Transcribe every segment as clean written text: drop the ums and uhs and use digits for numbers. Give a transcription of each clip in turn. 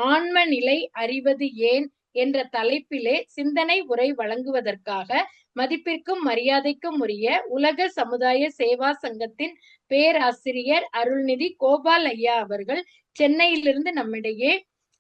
ஆன்ம நிலை அறிவது ஏன் என்ற தலைப்பிலே சிந்தனை உரை வழங்குவதற்காக மதிப்பிற்கும் மரியாதைக்கும் உரிய உலக சமுதாய சேவா சங்கத்தின் பேராசிரியர் அருள்நிதி கோபால் ஐயா அவர்கள் சென்னையிலிருந்து நம்மிடையே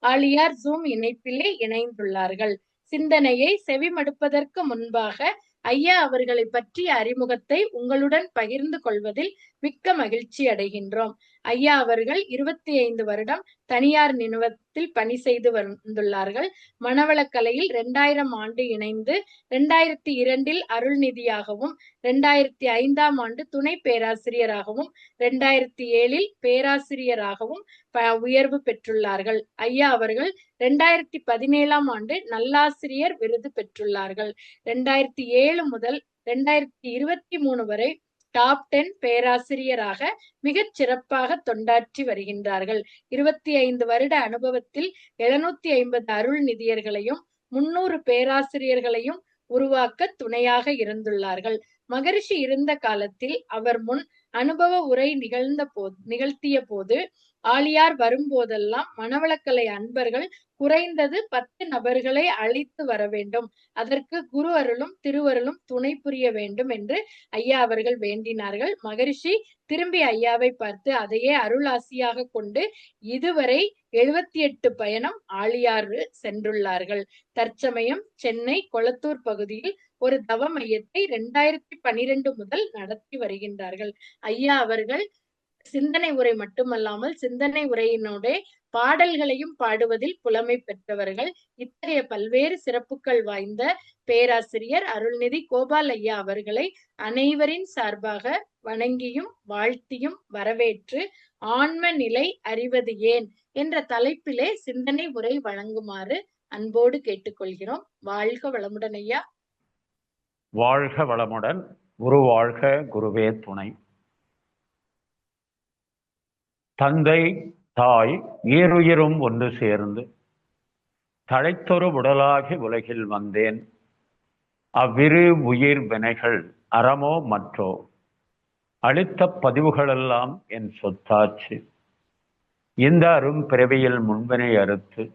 ஆழியார் ஜூம் இணைப்பிலே இணைந்துள்ளார்கள். சிந்தனையை செவிமடுப்பதற்கு முன்பாக ஐயா அவர்களை பற்றிய அறிமுகத்தை உங்களுடன் பகிர்ந்து கொள்வதில் மிக்க மகிழ்ச்சி அடைகின்றோம். ஐயா அவர்கள் 25 வருடம் தனியார் நிறுவனத்தில் பணி செய்து வந்துள்ளார்கள். மனவளக்கலையில் 2000 ஆண்டு இணைந்து 2002 அருள்நிதியாகவும் 2005 ஆண்டு துணை பேராசிரியராகவும் 2007 பேராசிரியராகவும் உயர்வு பெற்றுள்ளார்கள். ஐயா அவர்கள் 2017 ஆண்டு நல்லாசிரியர் விருது பெற்றுள்ளார்கள். 2007 முதல் 2023 வரை டாப் 10 பேராசிரியராக மிகச் சிறப்பாக தொண்டாற்றி வருகின்றார்கள். 25 வருட அனுபவத்தில் 750 அருள் நிதியர்களையும் 300 பேராசிரியர்களையும் உருவாக்க துணையாக இருந்துள்ளார்கள். மகரிஷி இருந்த காலத்தில் அவர் முன் அனுபவ உரை நிகழ்த்திய போது ஆழியார் வரும்போதெல்லாம் மனவளக்கலை அன்பர்கள் குறைந்தது 10 நபர்களை அழைத்து வர வேண்டும், அதற்கு குரு அருளும் திருவருளும் துணை புரிய வேண்டும் என்று ஐயா அவர்கள் வேண்டினார்கள். மகரிஷி திரும்பி ஐயாவை பார்த்து அதையே அருளாசியாக கொண்டு இதுவரை 78 பயணம் ஆழியாறு சென்றுள்ளார்கள். தற்சமயம் சென்னை கொளத்தூர் பகுதியில் ஒரு தவ மையத்தை 2012 முதல் நடத்தி வருகின்றார்கள். ஐயா அவர்கள் சிந்தனை உரை மட்டுமல்லாமல் சிந்தனை உரையினோட பாடல்களையும் பாடுவதில் புலமை பெற்றவர்கள். இத்தகைய பல்வேறு சிறப்புகள் வாய்ந்த பேராசிரியர் அருள்நிதி கோபால் ஐயா அவர்களை அனைவரின் சார்பாக வணங்கியும் வாழ்த்தியும் வரவேற்று ஆன்ம நிலை அறிவது ஏன் என்ற தலைப்பிலே சிந்தனை உரை வழங்குமாறு அன்போடு கேட்டுக்கொள்கிறோம். வாழ்க வளமுடன் ஐயா. வாழ்க வளமுடன். குரு வாழ்க, குருவே துணை. தந்தை தாய் ஈருயிரும் ஒன்று சேர்ந்து தழைத்தொரு உடலாகி உலகில் வந்தேன். அவ்விரு உயிர் வினைகள் அறமோ மற்றோ அளித்த பதிவுகளெல்லாம் என் சொத்தாச்சு. இந்த அரும் பிறவியில் முன்வினை அறுத்து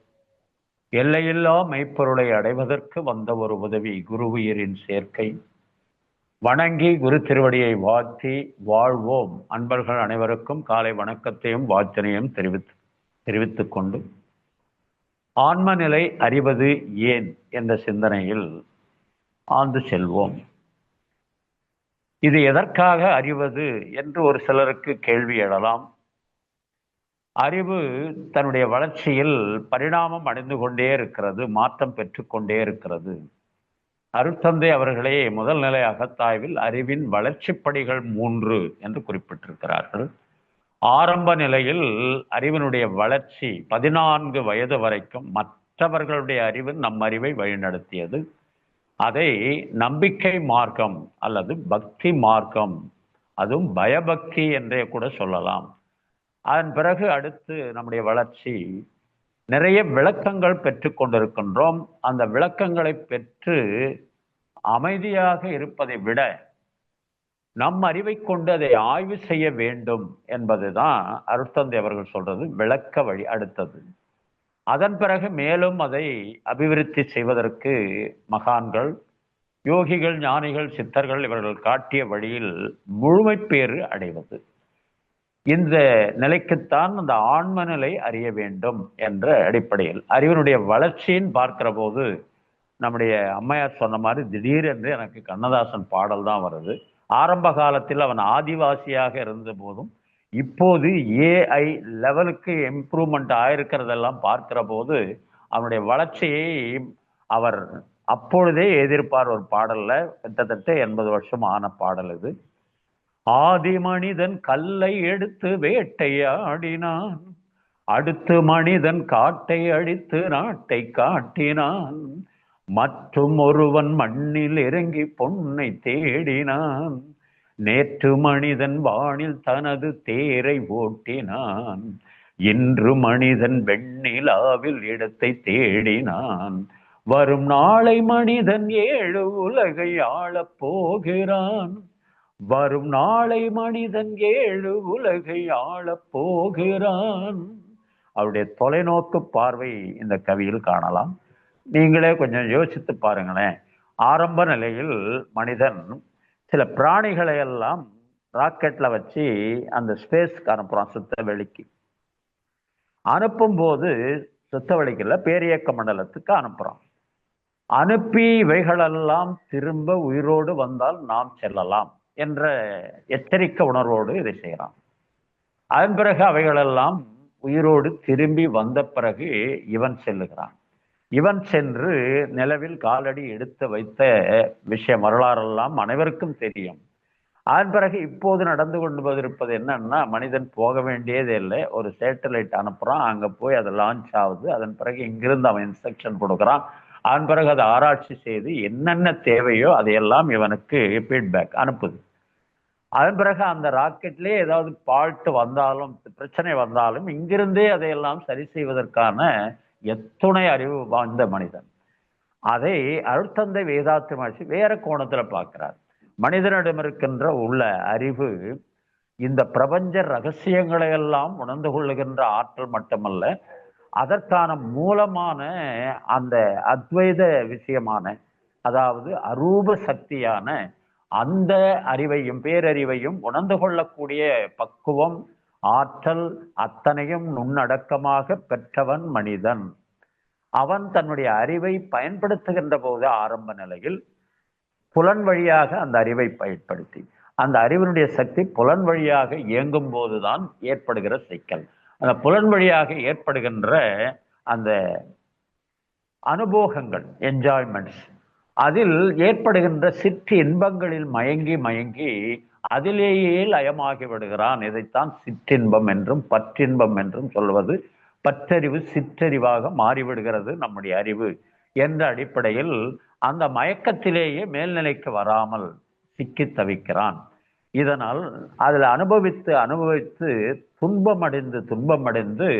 எல்லையில்லா மெய்ப்பொருளை அடைவதற்கு வந்த ஒரு உதவி குரு உயிரின் சேர்க்கை. வணங்கி குரு திருவடியை வாழ்த்தி வாழ்வோம். அன்பர்கள் அனைவருக்கும் காலை வணக்கத்தையும் வாழ்த்தினையும் தெரிவித்துக் கொண்டு ஆன்ம நிலை அறிவது ஏன் என்ற சிந்தனையில் ஆழ்ந்து செல்வோம். இது எதற்காக அறிவது என்று ஒரு சிலருக்கு கேள்வி எழலாம். அறிவு தன்னுடைய வளர்ச்சியில் பரிணாமம் அடைந்து கொண்டே இருக்கிறது, மாற்றம் பெற்றுக்கொண்டே இருக்கிறது. அருட்தந்தை அவர்களே முதல் நிலை அகத்தாய்வில் அறிவின் வளர்ச்சி படிகள் 3 என்று குறிப்பிட்டிருக்கிறார்கள். ஆரம்ப நிலையில் அறிவினுடைய வளர்ச்சி 14 வயது வரைக்கும் மற்றவர்களுடைய அறிவு நம் அறிவை வழிநடத்தியது. அதை நம்பிக்கை மார்க்கம் அல்லது பக்தி மார்க்கம், அதுவும் பயபக்தி என்றே கூட சொல்லலாம். அதன் பிறகு அடுத்து நம்முடைய வளர்ச்சி நிறைய விளக்கங்கள் பெற்று கொண்டிருக்கின்றோம். அந்த விளக்கங்களை பெற்று அமைதியாக இருப்பதை விட நம் அறிவை கொண்டு அதை ஆய்வு செய்ய வேண்டும் என்பதுதான் அருட்தந்தை அவர்கள் சொல்றது விளக்க வழி. அடுத்தது அதன் பிறகு மேலும் அதை அபிவிருத்தி செய்வதற்கு மகான்கள், யோகிகள், ஞானிகள், சித்தர்கள் இவர்கள் காட்டிய வழியில் முழுமை பேறு அடைவது. இந்த நிலைக்குத்தான் அந்த ஆன்ம நிலை அறிய வேண்டும் என்ற அடிப்படையில் அறிவினுடைய வளர்ச்சின்னு பார்க்கிற போது நம்முடைய அம்மையார் சொன்ன மாதிரி திடீரென்று எனக்கு கண்ணதாசன் பாடல் தான் வருது. ஆரம்ப காலத்தில் அவன் ஆதிவாசியாக இருந்த போதும் இப்போது ஏஐ லெவலுக்கு இம்ப்ரூவ்மெண்ட் ஆயிருக்கிறதெல்லாம் பார்க்கிற போது அவனுடைய வளர்ச்சியை அவர் அப்பொழுதே எதிர்ப்பார். ஒரு பாடல்ல கிட்டத்தட்ட 80 வருஷம் ஆன பாடல் இது. ஆதி மனிதன் கல்லை எடுத்து வேட்டையாடினான், அடுத்து மனிதன் காட்டை அடித்து நாட்டை காட்டினான், மற்றும் ஒருவன் மண்ணில் இறங்கி பொன்னை தேடினான், நேற்று மனிதன் வானில் தனது தேரை ஓட்டினான், இன்று மனிதன் வெண்ணிலாவில் இடத்தை தேடினான், வரும் நாளை மனிதன் 7 உலகை ஆளப் போகிறான், வரும் நாளை மனிதன் 7 உலகை ஆளப் போகிறான். அவருடைய தொலைநோக்கு பார்வை இந்த கவியில் காணலாம். நீங்களே கொஞ்சம் யோசித்து பாருங்களேன். ஆரம்ப நிலையில் மனிதன் சில பிராணிகளை எல்லாம் ராக்கெட்ல வச்சு அந்த ஸ்பேஸ்க்கு அனுப்புறான், சுத்த வெளிக்கு. அனுப்பும் போது சுத்த வெளிக்குல பேரியக்க மண்டலத்துக்கு அனுப்புறான். அனுப்பி இவைகளெல்லாம் திரும்ப உயிரோடு வந்தால் நாம் செல்லலாம் என்ற எச்சரிக்கை உணர்வோடு இதை செய்கிறான். அதன் பிறகு அவைகளெல்லாம் உயிரோடு திரும்பி வந்த பிறகு இவன் செல்லுகிறான். இவன் சென்று நிலவில் காலடி எடுத்து வைத்த விஷயம் வரலாறெல்லாம் அனைவருக்கும் தெரியும். அதன் பிறகு இப்போது நடந்து கொண்டு இருப்பது என்னன்னா, மனிதன் போக வேண்டியதே இல்லை, ஒரு சேட்டலைட் அனுப்புறான், அங்க போய் அது லான்ச் ஆகுது. அதன் பிறகு இங்கிருந்து அவன் இன்ஸ்ட்ரக்ஷன் கொடுக்குறான். அதன் பிறகு அதை ஆராய்ச்சி செய்து என்னென்ன தேவையோ அதையெல்லாம் இவனுக்கு ஃபீட்பேக் அனுப்புது. அதன் பிறகு அந்த ராக்கெட்லேயே ஏதாவது ஃபால்ட் வந்தாலும், பிரச்சனை வந்தாலும், இங்கிருந்தே அதையெல்லாம் சரி செய்வதற்கான எத்துணை அறிவு வாய்ந்த மனிதன். அதை அருட்தந்தை வேதாத்திரி மகரிஷி வேற கோணத்துல பார்க்கிறார். மனிதனிடம் இருக்கின்ற உள்ள அறிவு இந்த பிரபஞ்ச ரகசியங்களை எல்லாம் உணர்ந்து கொள்ளுகின்ற ஆற்றல் மட்டுமல்ல, அதற்கான மூலமான அந்த அத்வைத விஷயமான, அதாவது அரூப சக்தியான அந்த அறிவையும் பேரறிவையும் உணர்ந்து கொள்ளக்கூடிய பக்குவம், ஆற்றல் அத்தனையும் நுண்ணடக்கமாக பெற்றவன் மனிதன். அவன் தன்னுடைய அறிவை பயன்படுத்துகின்ற போது ஆரம்ப நிலையில் புலன் வழியாக அந்த அறிவை பயன்படுத்தி, அந்த அறிவினுடைய சக்தி புலன் வழியாக இயங்கும் போதுதான் ஏற்படுகிற சிக்கல். அந்த புலன் வழியாக ஏற்படுகின்ற அந்த அனுபோகங்கள், என்ஜாய்மெண்ட்ஸ், அதில் ஏற்படுகின்ற சிற்று இன்பங்களில் மயங்கி மயங்கி அதிலேயே லயமாகி விடுகிறான். இதைத்தான் சிற்றின்பம் என்றும் பற்றின்பம் என்றும் சொல்வது. பற்றறிவு சிற்றறிவாக மாறிவிடுகிறது நம்முடைய அறிவு என்ற அடிப்படையில் அந்த மயக்கத்திலேயே மேல்நிலைக்கு வராமல் சிக்கி தவிக்கிறான். இதனால் அதில் அனுபவித்து அனுபவித்து துன்பமடைந்து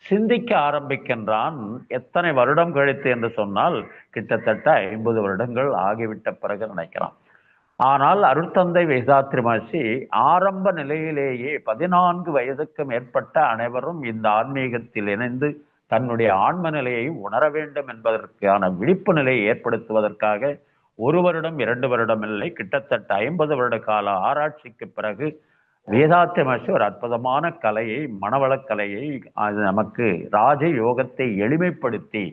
சிந்திக்க ஆரம்பிக்கின்றான். எத்தனை வருடம் கழித்து என்று சொன்னால் கிட்டத்தட்ட 50 வருடங்கள் ஆகிவிட்ட பிறகு நினைக்கிறான். ஆனால் அருட்தந்தை வேதாத்திரி மகரிஷி ஆரம்ப நிலையிலேயே 14 வயதுக்கு மேற்பட்ட அனைவரும் இந்த ஆன்மீகத்தில் இணைந்து தன்னுடைய ஆன்ம நிலையை உணர வேண்டும் என்பதற்கான விழிப்பு நிலையை ஏற்படுத்துவதற்காக 1 வருடம் 2 வருடம் இல்லை, கிட்டத்தட்ட 50 வருட கால ஆராய்ச்சிக்கு பிறகு வேதாத்திரி மகரிஷி ஒரு அற்புதமான கலையை, மனவளக்கலையை, அது நமக்கு ராஜ யோகத்தை எளிமைப்படுத்தி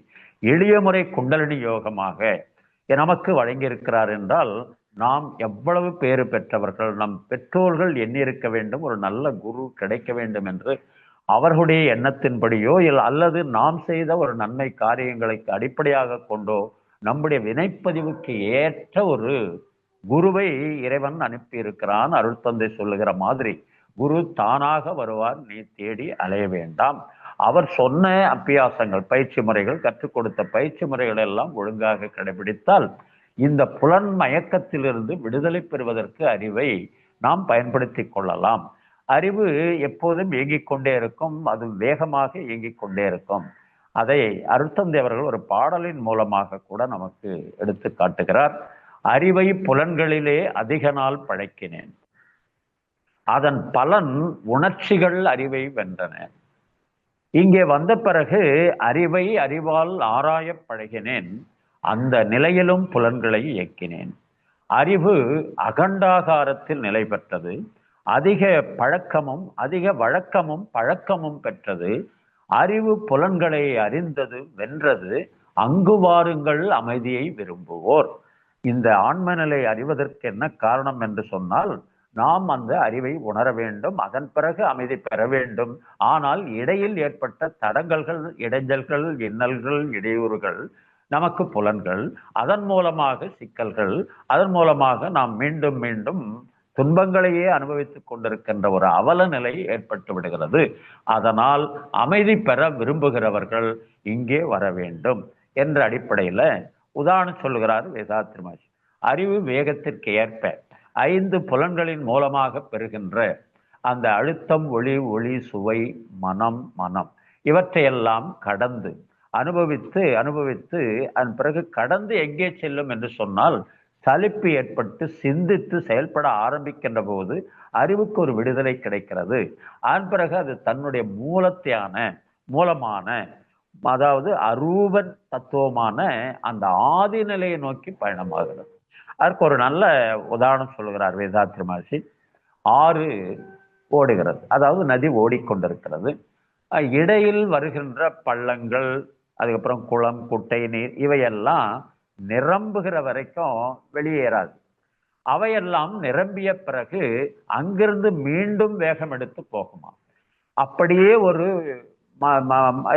எளிய முறை குண்டலினி யோகமாக நமக்கு வழங்கியிருக்கிறார். என்றால் நாம் எவ்வளவு பேறு பெற்றவர்கள், நம் பெற்றோர்கள் எண்ணியிருக்க வேண்டும், ஒரு நல்ல குரு கிடைக்க வேண்டும் என்று அவர்களுடைய எண்ணத்தின்படியோ அல்லது நாம் செய்த ஒரு நன்மை காரியங்களை அடிப்படையாக கொண்டோ நம்முடைய வினைப்பதிவுக்கு ஏற்ற ஒரு குருவை இறைவன் அனுப்பி இருக்கிறான். அருட்தந்தை சொல்லுகிற மாதிரி குரு தானாக வருவார், நீ தேடி அலைய வேண்டாம். அவர் சொன்ன அபியாசங்கள், பயிற்சி முறைகள், கற்றுக் கொடுத்த பயிற்சி முறைகள் எல்லாம் ஒழுங்காக கடைபிடித்தால் இந்த புலன் மயக்கத்திலிருந்து விடுதலை பெறுவதற்கு அறிவை நாம் பயன்படுத்தி கொள்ளலாம். அறிவு எப்போதும் இயங்கிக் கொண்டே இருக்கும், அது வேகமாக இயங்கிக் கொண்டே இருக்கும். அதை அருட்தந்தை அவர்கள் ஒரு பாடலின் மூலமாக கூட நமக்கு எடுத்து காட்டுகிறார். அறிவை புலன்களிலே அதிக நாள் பழக்கினேன், அதன் பலன் உணர்ச்சிகள் அறிவை வென்றன. இங்கே வந்த பிறகு அறிவை அறிவால் ஆராய பழகினேன், அந்த நிலையிலும் புலன்களை இயக்கினேன். அறிவு அகண்டாகாரத்தில் நிலை பெற்றது, அதிக பழக்கமும் அதிக வழக்கமும் பழக்கமும் பெற்றது. அறிவு புலன்களை அறிந்தது, வென்றது. அங்கு வாருங்கள் அமைதியை விரும்புவோர். இந்த ஆன்ம நிலை அறிவதற்கு என்ன காரணம் என்று சொன்னால், நாம் அந்த அறிவை உணர வேண்டும், அதன் பிறகு அமைதி பெற வேண்டும். ஆனால் இடையில் ஏற்பட்ட தடங்கல்கள், இடைஞ்சல்கள், இன்னல்கள், இடையூறுகள் நமக்கு புலன்கள், அதன் மூலமாக சிக்கல்கள், அதன் மூலமாக நாம் மீண்டும் மீண்டும் துன்பங்களையே அனுபவித்துக் கொண்டிருக்கின்ற ஒரு அவல நிலை ஏற்பட்டு விடுகிறது. அதனால் அமைதி பெற விரும்புகிறவர்கள் இங்கே வர வேண்டும் என்ற அடிப்படையில உதாரணம் சொல்லுகிறார் வேதாத்திரி மகரிஷி. அறிவு வேகத்திற்கு ஏற்ப 5 புலன்களின் மூலமாக பெறுகின்ற அந்த அழுத்தம், ஒளி, சுவை, மனம் இவற்றையெல்லாம் கடந்து அனுபவித்து அதன் பிறகு கடந்து எங்கே செல்லும் என்று சொன்னால், சலிப்பு ஏற்பட்டு சிந்தித்து செயல்பட ஆரம்பிக்கின்ற போது அறிவுக்கு ஒரு விடுதலை கிடைக்கிறது. அதன் பிறகு அது தன்னுடைய மூலத்தையான மூலமான, அதாவது அரூபன் தத்துவமான அந்த ஆதி நிலையை நோக்கி பயணமாகிறது. அதற்கு ஒரு நல்ல உதாரணம் சொல்லுகிறார் வேதாத்ரி மகர்ஷி. ஆறு ஓடுகிறது, அதாவது நதி ஓடிக்கொண்டிருக்கிறது. இடையில் வருகின்ற பள்ளங்கள், அதுக்கப்புறம் குளம், குட்டை நீர், இவையெல்லாம் நிரம்புகிற வரைக்கும் வெளியேறாது. அவையெல்லாம் நிரம்பிய பிறகு அங்கிருந்து மீண்டும் வேகம் எடுத்து போகுமா. அப்படியே ஒரு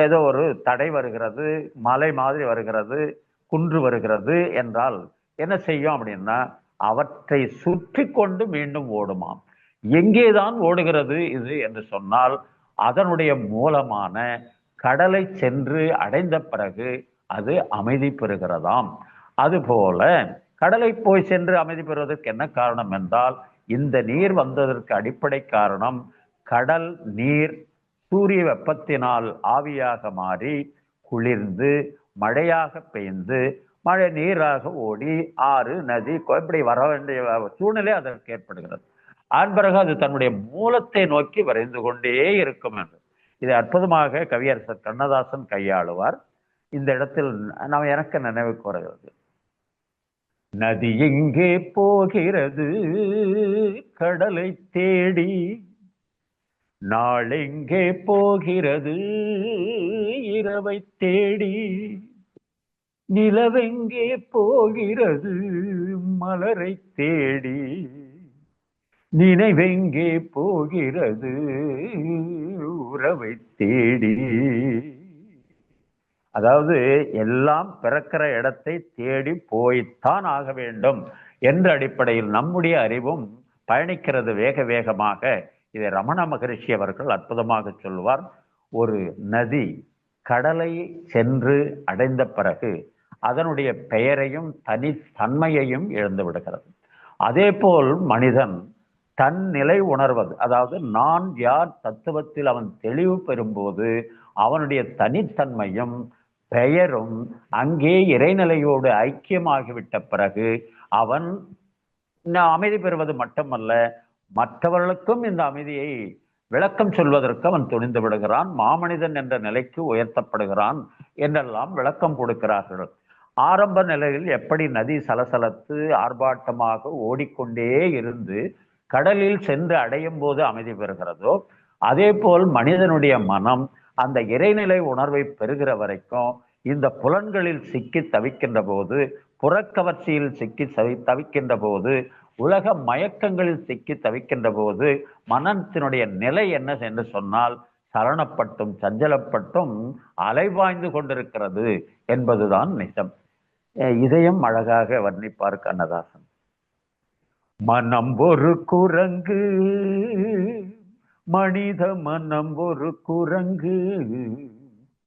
ஏதோ ஒரு தடை வருகிறது, மலை மாதிரி வருகிறது, குன்று வருகிறது என்றால் என்ன செய்யும் அப்படின்னா, அவற்றை சுற்றி கொண்டு மீண்டும் ஓடுமாம். எங்கேதான் ஓடுகிறது இது என்று சொன்னால், அதனுடைய மூலமான கடலை சென்று அடைந்த பிறகு அது அமைதி பெறுகிறதாம். அதுபோல கடலை போய் சென்று அமைதி பெறுவதற்கு என்ன காரணம் என்றால், இந்த நீர் வந்ததற்கு அடிப்படை காரணம் கடல் நீர் சூரிய வெப்பத்தினால் ஆவியாக மாறி குளிர்ந்து மழையாக பெய்ந்து மழை நீராக ஓடி ஆறு நதி இப்படி வர வேண்டிய சூழ்நிலை அதற்கு ஏற்படுகிறது. அதன் பிறகு அது தன்னுடைய மூலத்தை நோக்கி விரைந்து கொண்டே இருக்கும் என்று இதை அற்புதமாக கவியரசர் கண்ணதாசன் கையாளுவார். இந்த இடத்தில் நாம் எனக்கு நினைவுக்கு வருகிறது, நதி எங்கே போகிறது கடலை தேடி, நாளெங்கே போகிறது இரவை தேடி, நிலவெங்கே போகிறது மலரை தேடி, நினைவெங்கே போகிறது உறவை தேடி. அதாவது எல்லாம் பிறக்கிற இடத்தை தேடி போய்த்தான் ஆக வேண்டும் என்ற அடிப்படையில் நம்முடைய அறிவும் பயணிக்கிறது வேக வேகமாக. இதை ரமண மகரிஷி அவர்கள் அற்புதமாக சொல்லுவார். ஒரு நதி கடலை சென்று அடைந்த பிறகு அதனுடைய பெயரையும் தனித்தன்மையையும் இழந்து விடுகிறது. அதே போல் மனிதன் தன் நிலை உணர்வது, அதாவது நான் யார் தத்துவத்தில் அவன் தெளிவு பெறும்போது அவனுடைய தனித்தன்மையும் பெயரும் அங்கே இறைநிலையோடு ஐக்கியமாகிவிட்ட பிறகு அவன் அமைதி பெறுவது மட்டுமல்ல, மற்றவர்களுக்கும் இந்த அமைதியை விளக்கம் சொல்வதற்கு அவன் துணிந்து விடுகிறான், மாமனிதன் என்ற நிலைக்கு உயர்த்தப்படுகிறான் என்றெல்லாம் விளக்கம் கொடுக்கிறார்கள். ஆரம்ப நிலையில் எப்படி நதி சலசலத்து ஆர்ப்பாட்டமாக ஓடிக்கொண்டே இருந்து கடலில் சென்று அடையும் போது அமைதி பெறுகிறதோ, அதே போல் மனிதனுடைய மனம் அந்த இறைநிலை உணர்வை பெறுகிற வரைக்கும் இந்த புலன்களில் சிக்கி தவிக்கின்ற போது, புறக்கவர்ச்சியில் சிக்கி தவிக்கின்ற போது, உலக மயக்கங்களில் சிக்கி தவிக்கின்ற போது மனத்தினுடைய நிலை என்ன என்று சொன்னால் சலனப்பட்டும் சஞ்சலப்பட்டும் அலைவாய்ந்து கொண்டிருக்கிறது என்பதுதான் நிஜம். இதையும் அழகாக வர்ணிப்பார் கண்ணதாசன். மனம் ஒரு குரங்கு, மனித மனம் ஒரு குரங்கு,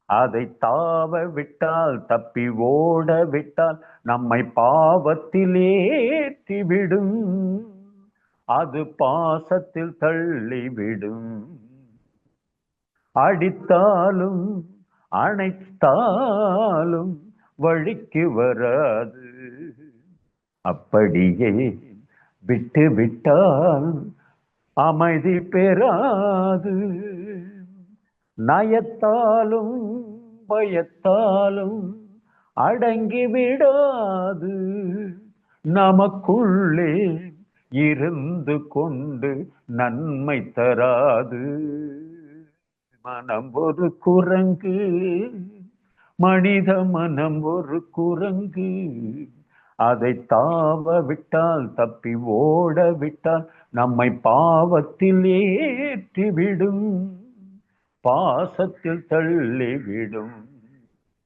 அதை தாவ விட்டால் தப்பி ஓட விட்டால் நம்மை பாவத்தில் ஏற்றிவிடும், அது பாசத்தில் தள்ளிவிடும், அடித்தாலும் அணைத்தாலும் வழிக்கு வராது, அப்படியே விட்டு விட்டால் அமைதி பெறாது, நயத்தாலும் பயத்தாலும் அடங்கி விடாது, நமக்குள்ளே இருந்து கொண்டு நன்மை தராது. மனம் ஒரு குரங்கு, மனித மனம் ஒரு குரங்கு, அதை தாவ விட்டால் தப்பி ஓட விட்டால் நம்மை பாவத்தில் ஏற்றிவிடும், பாசத்தில் தள்ளிவிடும்.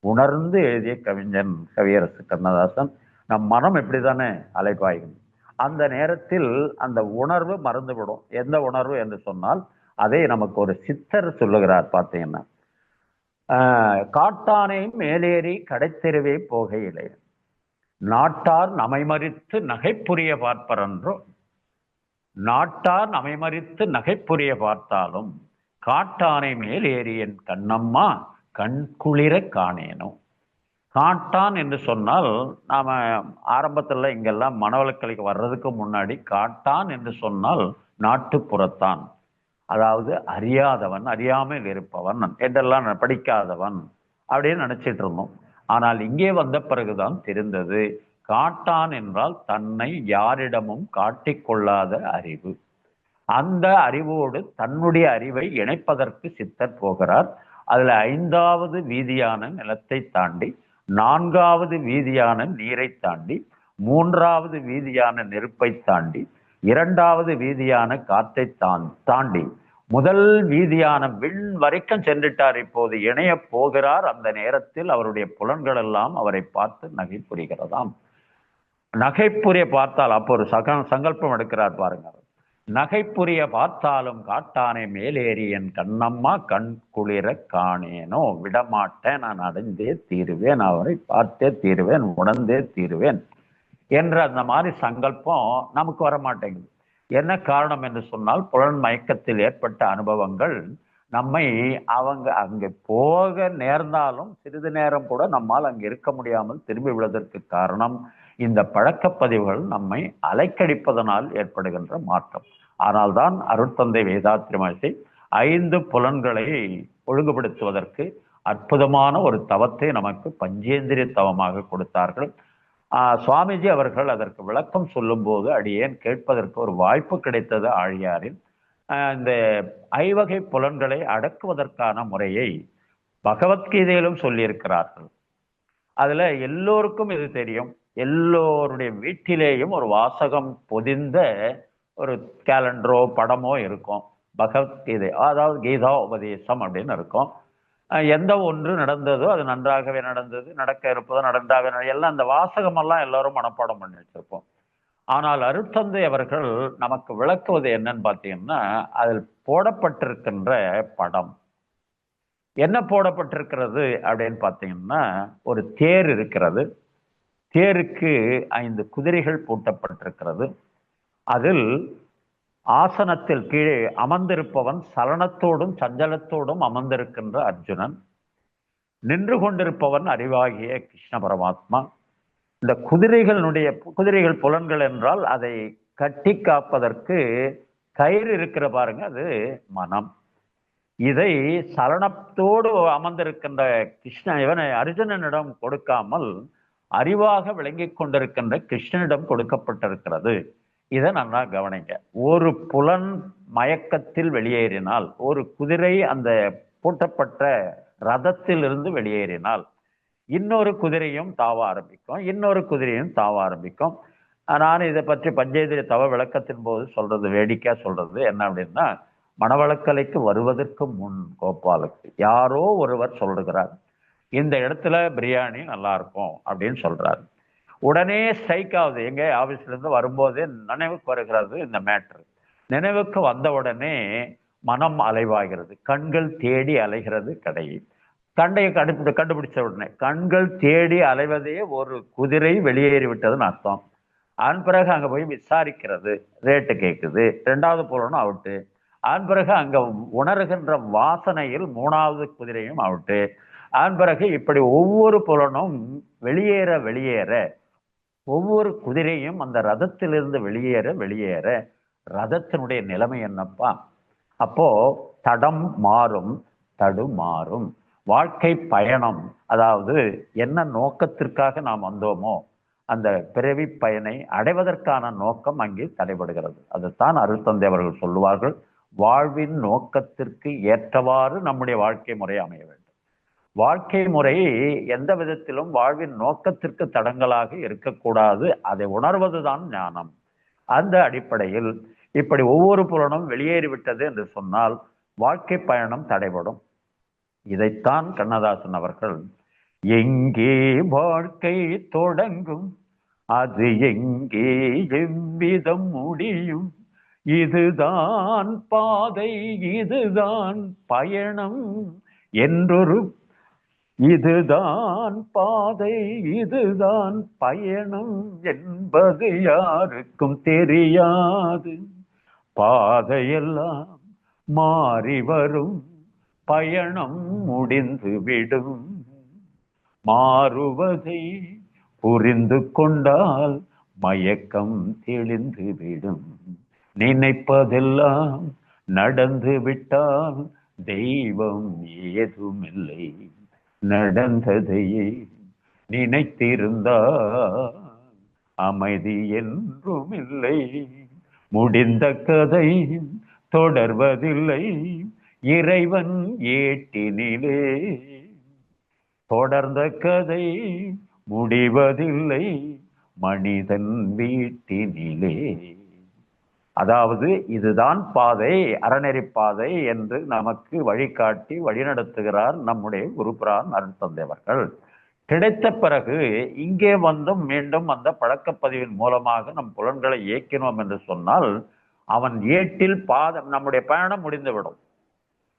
உணர்ந்து எழுதிய கவிஞன் கவியரசு கண்ணதாசன். நம் மனம் எப்படித்தானே அலைப்பாயும், அந்த நேரத்தில் அந்த உணர்வு மறந்துவிடும். எந்த உணர்வு என்று சொன்னால் அதை நமக்கு ஒரு சித்தர் சொல்லுகிறார். பார்த்தீங்கன்னா, காட்டானை மேலேறி கடைத்தெருவே போகையிலே நாட்டார் நமை மறித்து நகைப்புரிய பார்ப்பரன்றோ, நாட்டார் நமை மறித்து நகைப்புரிய பார்த்தாலும் காட்டானை மேல் ஏறி என் கண்ணம்மா கண் குளிர காணேனோ. காட்டான் என்று சொன்னால் நாம ஆரம்பத்துல இங்கெல்லாம் மனவளக்கலைக்கு வர்றதுக்கு முன்னாடி காட்டான் என்று சொன்னால் நாட்டுப்புறத்தான். அதாவது அறியாதவன், அறியாமல் இருப்பவன் என்றெல்லாம் படிக்காதவன் அப்படின்னு நினைச்சிட்டு இருந்தோம். ஆனால் இங்கே வந்த பிறகுதான் தெரிந்தது, காட்டான் என்றால் தன்னை யாரிடமும் காட்டிக்கொள்ளாத அறிவு. அந்த அறிவோடு தன்னுடைய அறிவை இணைப்பதற்கு சித்தர் போகிறார். அதுல 5வது வீதியான நிலத்தை தாண்டி, 4வது வீதியான நீரை தாண்டி, 3வது வீதியான நெருப்பை தாண்டி, 2வது வீதியான காற்றை தாண்டி, முதல் வீதியான விண் வரைக்கும் சென்றுட்டார். இப்போது இணைய போகிறார். அந்த நேரத்தில் அவருடைய புலன்கள் எல்லாம் அவரை பார்த்து நகை புரிகிறதாம். நகைப்புரிய பார்த்தால் அப்போ ஒரு சங்கல்பம் எடுக்கிறார் பாருங்க. நகைப்புரிய பார்த்தாலும் காட்டானே மேலேறி என் கண்ணம்மா கண் குளிர காணேனோ, விடமாட்டேன், நான் அடைந்தே தீருவேன், அவரை பார்த்தே தீருவேன், உணர்ந்தே தீருவேன் என்ற அந்த மாதிரி சங்கல்பம் நமக்கு வர மாட்டேங்குது. என்ன காரணம் என்று சொன்னால், புலன் மயக்கத்தில் ஏற்பட்ட அனுபவங்கள் நம்மை அங்கே போக நேர்ந்தாலும் சிறிது நேரம் கூட நம்மால் அங்கே இருக்க முடியாமல் திரும்பி விடுவதற்கு காரணம் இந்த பழக்கப்பதிவுகள் நம்மை அலைக்கடிப்பதனால் ஏற்படுகின்ற மாற்றம். ஆனால் தான் அருட்தந்தை வேதாத்ரி மகரிஷி 5 புலன்களை ஒழுங்குபடுத்துவதற்கு அற்புதமான ஒரு தவத்தை நமக்கு பஞ்சேந்திரிய தவமாக கொடுத்தார்கள். சுவாமிஜி அவர்கள் அதற்கு விளக்கம் சொல்லும் போது அடியேன் கேட்பதற்கு ஒரு வாய்ப்பு கிடைத்தது. ஆழியாரில் இந்த 5 வகை புலன்களை அடக்குவதற்கான முறையை பகவத்கீதையிலும் சொல்லியிருக்கிறார்கள். அதுல எல்லோருக்கும் இது தெரியும். எல்லோருடைய வீட்டிலேயும் ஒரு வாசகம் பொதிந்த ஒரு கேலண்டரோ படமோ இருக்கும். பகவத்கீதை, அதாவது கீதா உபதேசம் அப்படின்னு இருக்கும். எந்த ஒன்று நடந்ததோ அது நன்றாகவே நடந்தது, நடக்க இருப்பதோ நன்றாக, எல்லாம் அந்த வாசகமெல்லாம் எல்லாரும் மனப்பாடம் பண்ணி வச்சிருப்போம். ஆனால் அருட்தந்தை அவர்கள் நமக்கு விளக்குவது என்னன்னு பார்த்தீங்கன்னா, அதில் போடப்பட்டிருக்கின்ற படம் என்ன போடப்பட்டிருக்கிறது அப்படின்னு பார்த்தீங்கன்னா, ஒரு தேர் இருக்கிறது. தேருக்கு 5 குதிரைகள் பூட்டப்பட்டிருக்கிறது. அதில் ஆசனத்தில் கீழே அமர்ந்திருப்பவன் சலனத்தோடும் சஞ்சலத்தோடும் அமர்ந்திருக்கின்ற அர்ஜுனன், நின்று கொண்டிருப்பவன் அறிவாகிய கிருஷ்ண பரமாத்மா. இந்த குதிரைகள் புலன்கள் என்றால் அதை கட்டி காப்பதற்கு கயிறு இருக்கிற பாருங்க, அது மனம். இதை சலனத்தோடு அமர்ந்திருக்கின்ற இவனை அர்ஜுனனிடம் கொடுக்காமல் அறிவாக விளங்கி கொண்டிருக்கின்ற கிருஷ்ணனிடம் கொடுக்கப்பட்டிருக்கிறது. இதை நல்லா கவனிங்க. ஒரு புலன் மயக்கத்தில் வெளியேறினால், ஒரு குதிரை அந்த பூட்டப்பட்ட ரதத்தில் இருந்து வெளியேறினால் இன்னொரு குதிரையும் தாவ ஆரம்பிக்கும், இன்னொரு குதிரையும் தாவ ஆரம்பிக்கும். நான் இதை பற்றி பஞ்சேந்திரிய தவ விளக்கத்தின் போது சொல்றது, வேடிக்கையா சொல்றது என்ன அப்படின்னா, மணவளக்கலைக்கு வருவதற்கு முன் கோபாலுக்கு யாரோ ஒருவர் சொல்லுகிறார், இந்த இடத்துல பிரியாணி நல்லா இருக்கும் அப்படின்னு சொல்றாரு. உடனே ஸ்ட்ரைக் ஆகுது. எங்க ஆபீஸ்ல இருந்து வரும்போதே நினைவுக்கு வருகிறது இந்த மேட்ரு. நினைவுக்கு வந்த உடனே மனம் அலைவாகிறது, கண்கள் தேடி அலைகிறது கடையை. கண்டையை கண்டுபிடிச்ச உடனே கண்கள் தேடி அலைவதே ஒரு குதிரை வெளியேறி விட்டதுன்னு அர்த்தம். அதன் பிறகு அங்க போய் விசாரிக்கிறது, ரேட்டு கேட்குது, 2வது புலனும் அவுட்டு. அதன் பிறகு அங்க உணர்கின்ற வாசனையில் 3வது குதிரையும் அவுட்டு. அதன் பிறகு இப்படி ஒவ்வொரு புலனும் வெளியேற ஒவ்வொரு குதிரையும் அந்த ரதத்திலிருந்து வெளியேற ரதத்தினுடைய நிலைமை என்னப்பா? அப்போ தடம் மாறும், தடு மாறும். வாழ்க்கை பயணம், அதாவது என்ன நோக்கத்திற்காக நாம் வந்தோமோ அந்த பிறவி பயனை அடைவதற்கான நோக்கம் அங்கே தடைபடுகிறது. அதுதான் அருட்தந்தை அவர்கள் சொல்லுவார்கள், வாழ்வின் நோக்கத்திற்கு ஏற்றவாறு நம்முடைய வாழ்க்கை முறை அமைய வேண்டும். வாழ்க்கை முறை எந்த விதத்திலும் வாழ்வின் நோக்கத்திற்கு தடங்களாக இருக்கக்கூடாது. அதை உணர்வதுதான் ஞானம். அந்த அடிப்படையில் இப்படி ஒவ்வொரு புலனும் வெளியேறிவிட்டது என்று சொன்னால் வாழ்க்கை பயணம் தடைபடும். இதைத்தான் கண்ணதாசன் அவர்கள், எங்கே வாழ்க்கை தொடங்கும், அது எங்கே எவ்விதம் முடியும், இதுதான் பாதை, இதுதான் பயணம் என்றொரு, இதுதான் பாதை, இதுதான் பயணம் என்பது யாருக்கும் தெரியாது. பாதையெல்லாம் மாறி வரும், பயணம் முடிந்து விடும். மாறுவதை புரிந்து கொண்டால் மயக்கம் தெளிந்து விடும். நினைப்பதெல்லாம் நடந்து விட்டால் தெய்வம் ஏதுமில்லை, நடந்ததையே நினைத்திருந்தால் அமைதி என்றும் இல்லை, முடிந்த கதை தொடர்வதில்லை இறைவன் ஏட்டினிலே, தொடர்ந்த கதை முடிவதில்லை மனிதன் வீட்டினிலே. அதாவது இதுதான் பாதை, அறநெறி பாதை என்று நமக்கு வழிகாட்டி வழிநடத்துகிறார் நம்முடைய குருபிரான் அருட்தந்தை அவர்கள். கிடைத்த பிறகு இங்கே வந்தும் மீண்டும் அந்த பழக்கப்பதிவின் மூலமாக நம் புலன்களை இயக்கினோம் என்று சொன்னால் அவன் ஏட்டில் பாதம் நம்முடைய பயணம் முடிந்துவிடும்.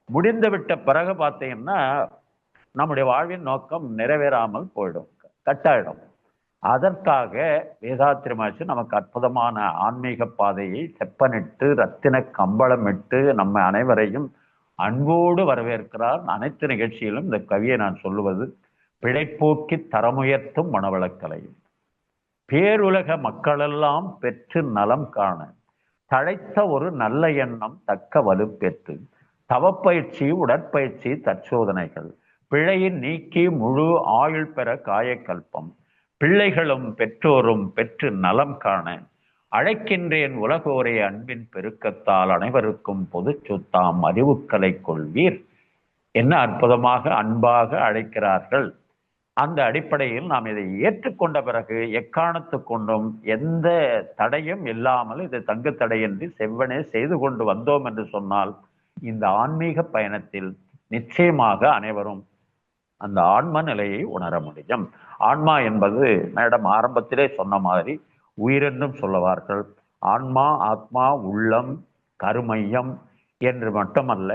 முடிந்துவிட்ட பிறகு பார்த்தீங்கன்னா நம்முடைய வாழ்வின் நோக்கம் நிறைவேறாமல் போயிடும், கட்டாயிடும். அதற்காக வேதாத்திரி மகரிஷி நமக்கு அற்புதமான ஆன்மீக பாதையை செப்பனிட்டு ரத்தின கம்பளமிட்டு நம்ம அனைவரையும் அன்போடு வரவேற்கிறார். அனைத்து நிகழ்ச்சியிலும் இந்த கவியை நான் சொல்லுவது, பிழைப்போக்கி தரமுயர்த்தும் மனவளக்கலையும் பேருலக மக்களெல்லாம் பெற்று நலம் காண தழைத்த ஒரு நல்ல எண்ணம் தக்க வலுப்பெற்று தவப்பயிற்சி உடற்பயிற்சி தற்சோதனைகள் பிழையின் நீக்கி முழு ஆயுள் பெற காயக்கல்பம் பிள்ளைகளும் பெற்றோரும் பெற்று நலம் காண அழைக்கின்றேன் உலகோரே அன்பின் பெருக்கத்தால் அனைவருக்கும் பொது சொத்தாம் அறிவுக்கலை கொள்வீர். என்ன அற்புதமாக அன்பாக அழைக்கிறார்கள். அந்த அடிப்படையில் நாம் இதை ஏற்றுக்கொண்ட பிறகு எக்காரணத்து கொண்டும் எந்த தடையும் இல்லாமல் இது தங்கு தடையின்றி செவ்வனே செய்து கொண்டு வந்தோம் என்று சொன்னால் இந்த ஆன்மீக பயணத்தில் நிச்சயமாக அனைவரும் அந்த ஆன்ம நிலையை உணர முடியும். ஆன்மா என்பது மேடம் ஆரம்பத்திலே சொன்ன மாதிரி உயிரென்றும் சொல்லுவார்கள். ஆன்மா, ஆத்மா, உள்ளம், கருமையம் என்று மட்டுமல்ல,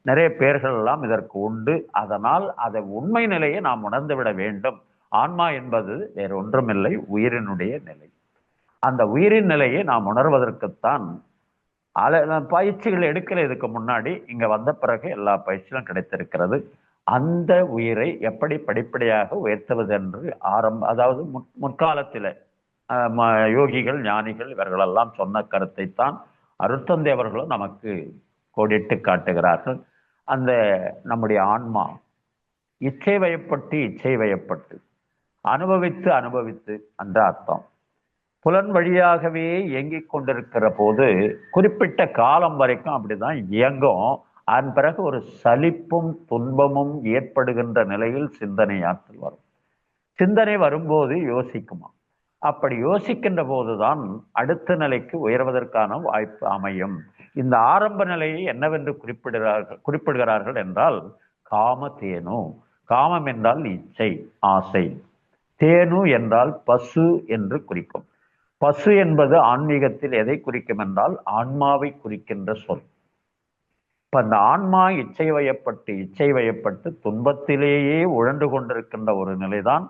நிறைய பேர்கள் எல்லாம் இதற்கு உண்டு. அதனால் அதை உண்மை நிலையை நாம் உணர்ந்துவிட வேண்டும். ஆன்மா என்பது வேறு ஒன்றுமில்லை, உயிரினுடைய நிலை. அந்த உயிரின் நிலையை நாம் உணர்வதற்குத்தான் பயிற்சிகள் எடுக்கல. இதுக்கு முன்னாடி இங்க வந்த பிறகு எல்லா பயிற்சிகளும் கிடைத்திருக்கிறது. அந்த உயிரை எப்படி படிப்படியாக உயர்த்துவது என்று அதாவது முற்காலத்தில் யோகிகள் ஞானிகள் இவர்களெல்லாம் சொன்ன கருத்தைத்தான் அருட்தந்தை அவர்களும் நமக்கு கோடிட்டு காட்டுகிறார்கள். அந்த நம்முடைய ஆன்மா இச்சை வயப்பட்டு அனுபவித்து என்ற அர்த்தம். புலன் வழியாகவே இயங்கிக் கொண்டிருக்கிற போது குறிப்பிட்ட காலம் வரைக்கும் அப்படிதான் இயங்கும். அதன் பிறகு ஒரு சலிப்பும் துன்பமும் ஏற்படுகின்ற நிலையில் சிந்தனையாற்றல் வரும். சிந்தனை வரும்போது யோசிக்குமா, அப்படி யோசிக்கின்ற போதுதான் அடுத்த நிலைக்கு உயர்வதற்கான வாய்ப்பு அமையும். இந்த ஆரம்ப நிலையை என்னவென்று குறிப்பிடுகிறார்கள் என்றால் காம தேனு. காமம் என்றால் இச்சை, ஆசை. தேனு என்றால் பசு என்று குறிக்கும். பசு என்பது ஆன்மீகத்தில் எதை குறிக்கும் என்றால் ஆன்மாவை குறிக்கின்ற சொல். இப்ப அந்த ஆன்மா இச்சை வயப்பட்டு துன்பத்திலேயே உழன்று கொண்டிருக்கின்ற ஒரு நிலைதான்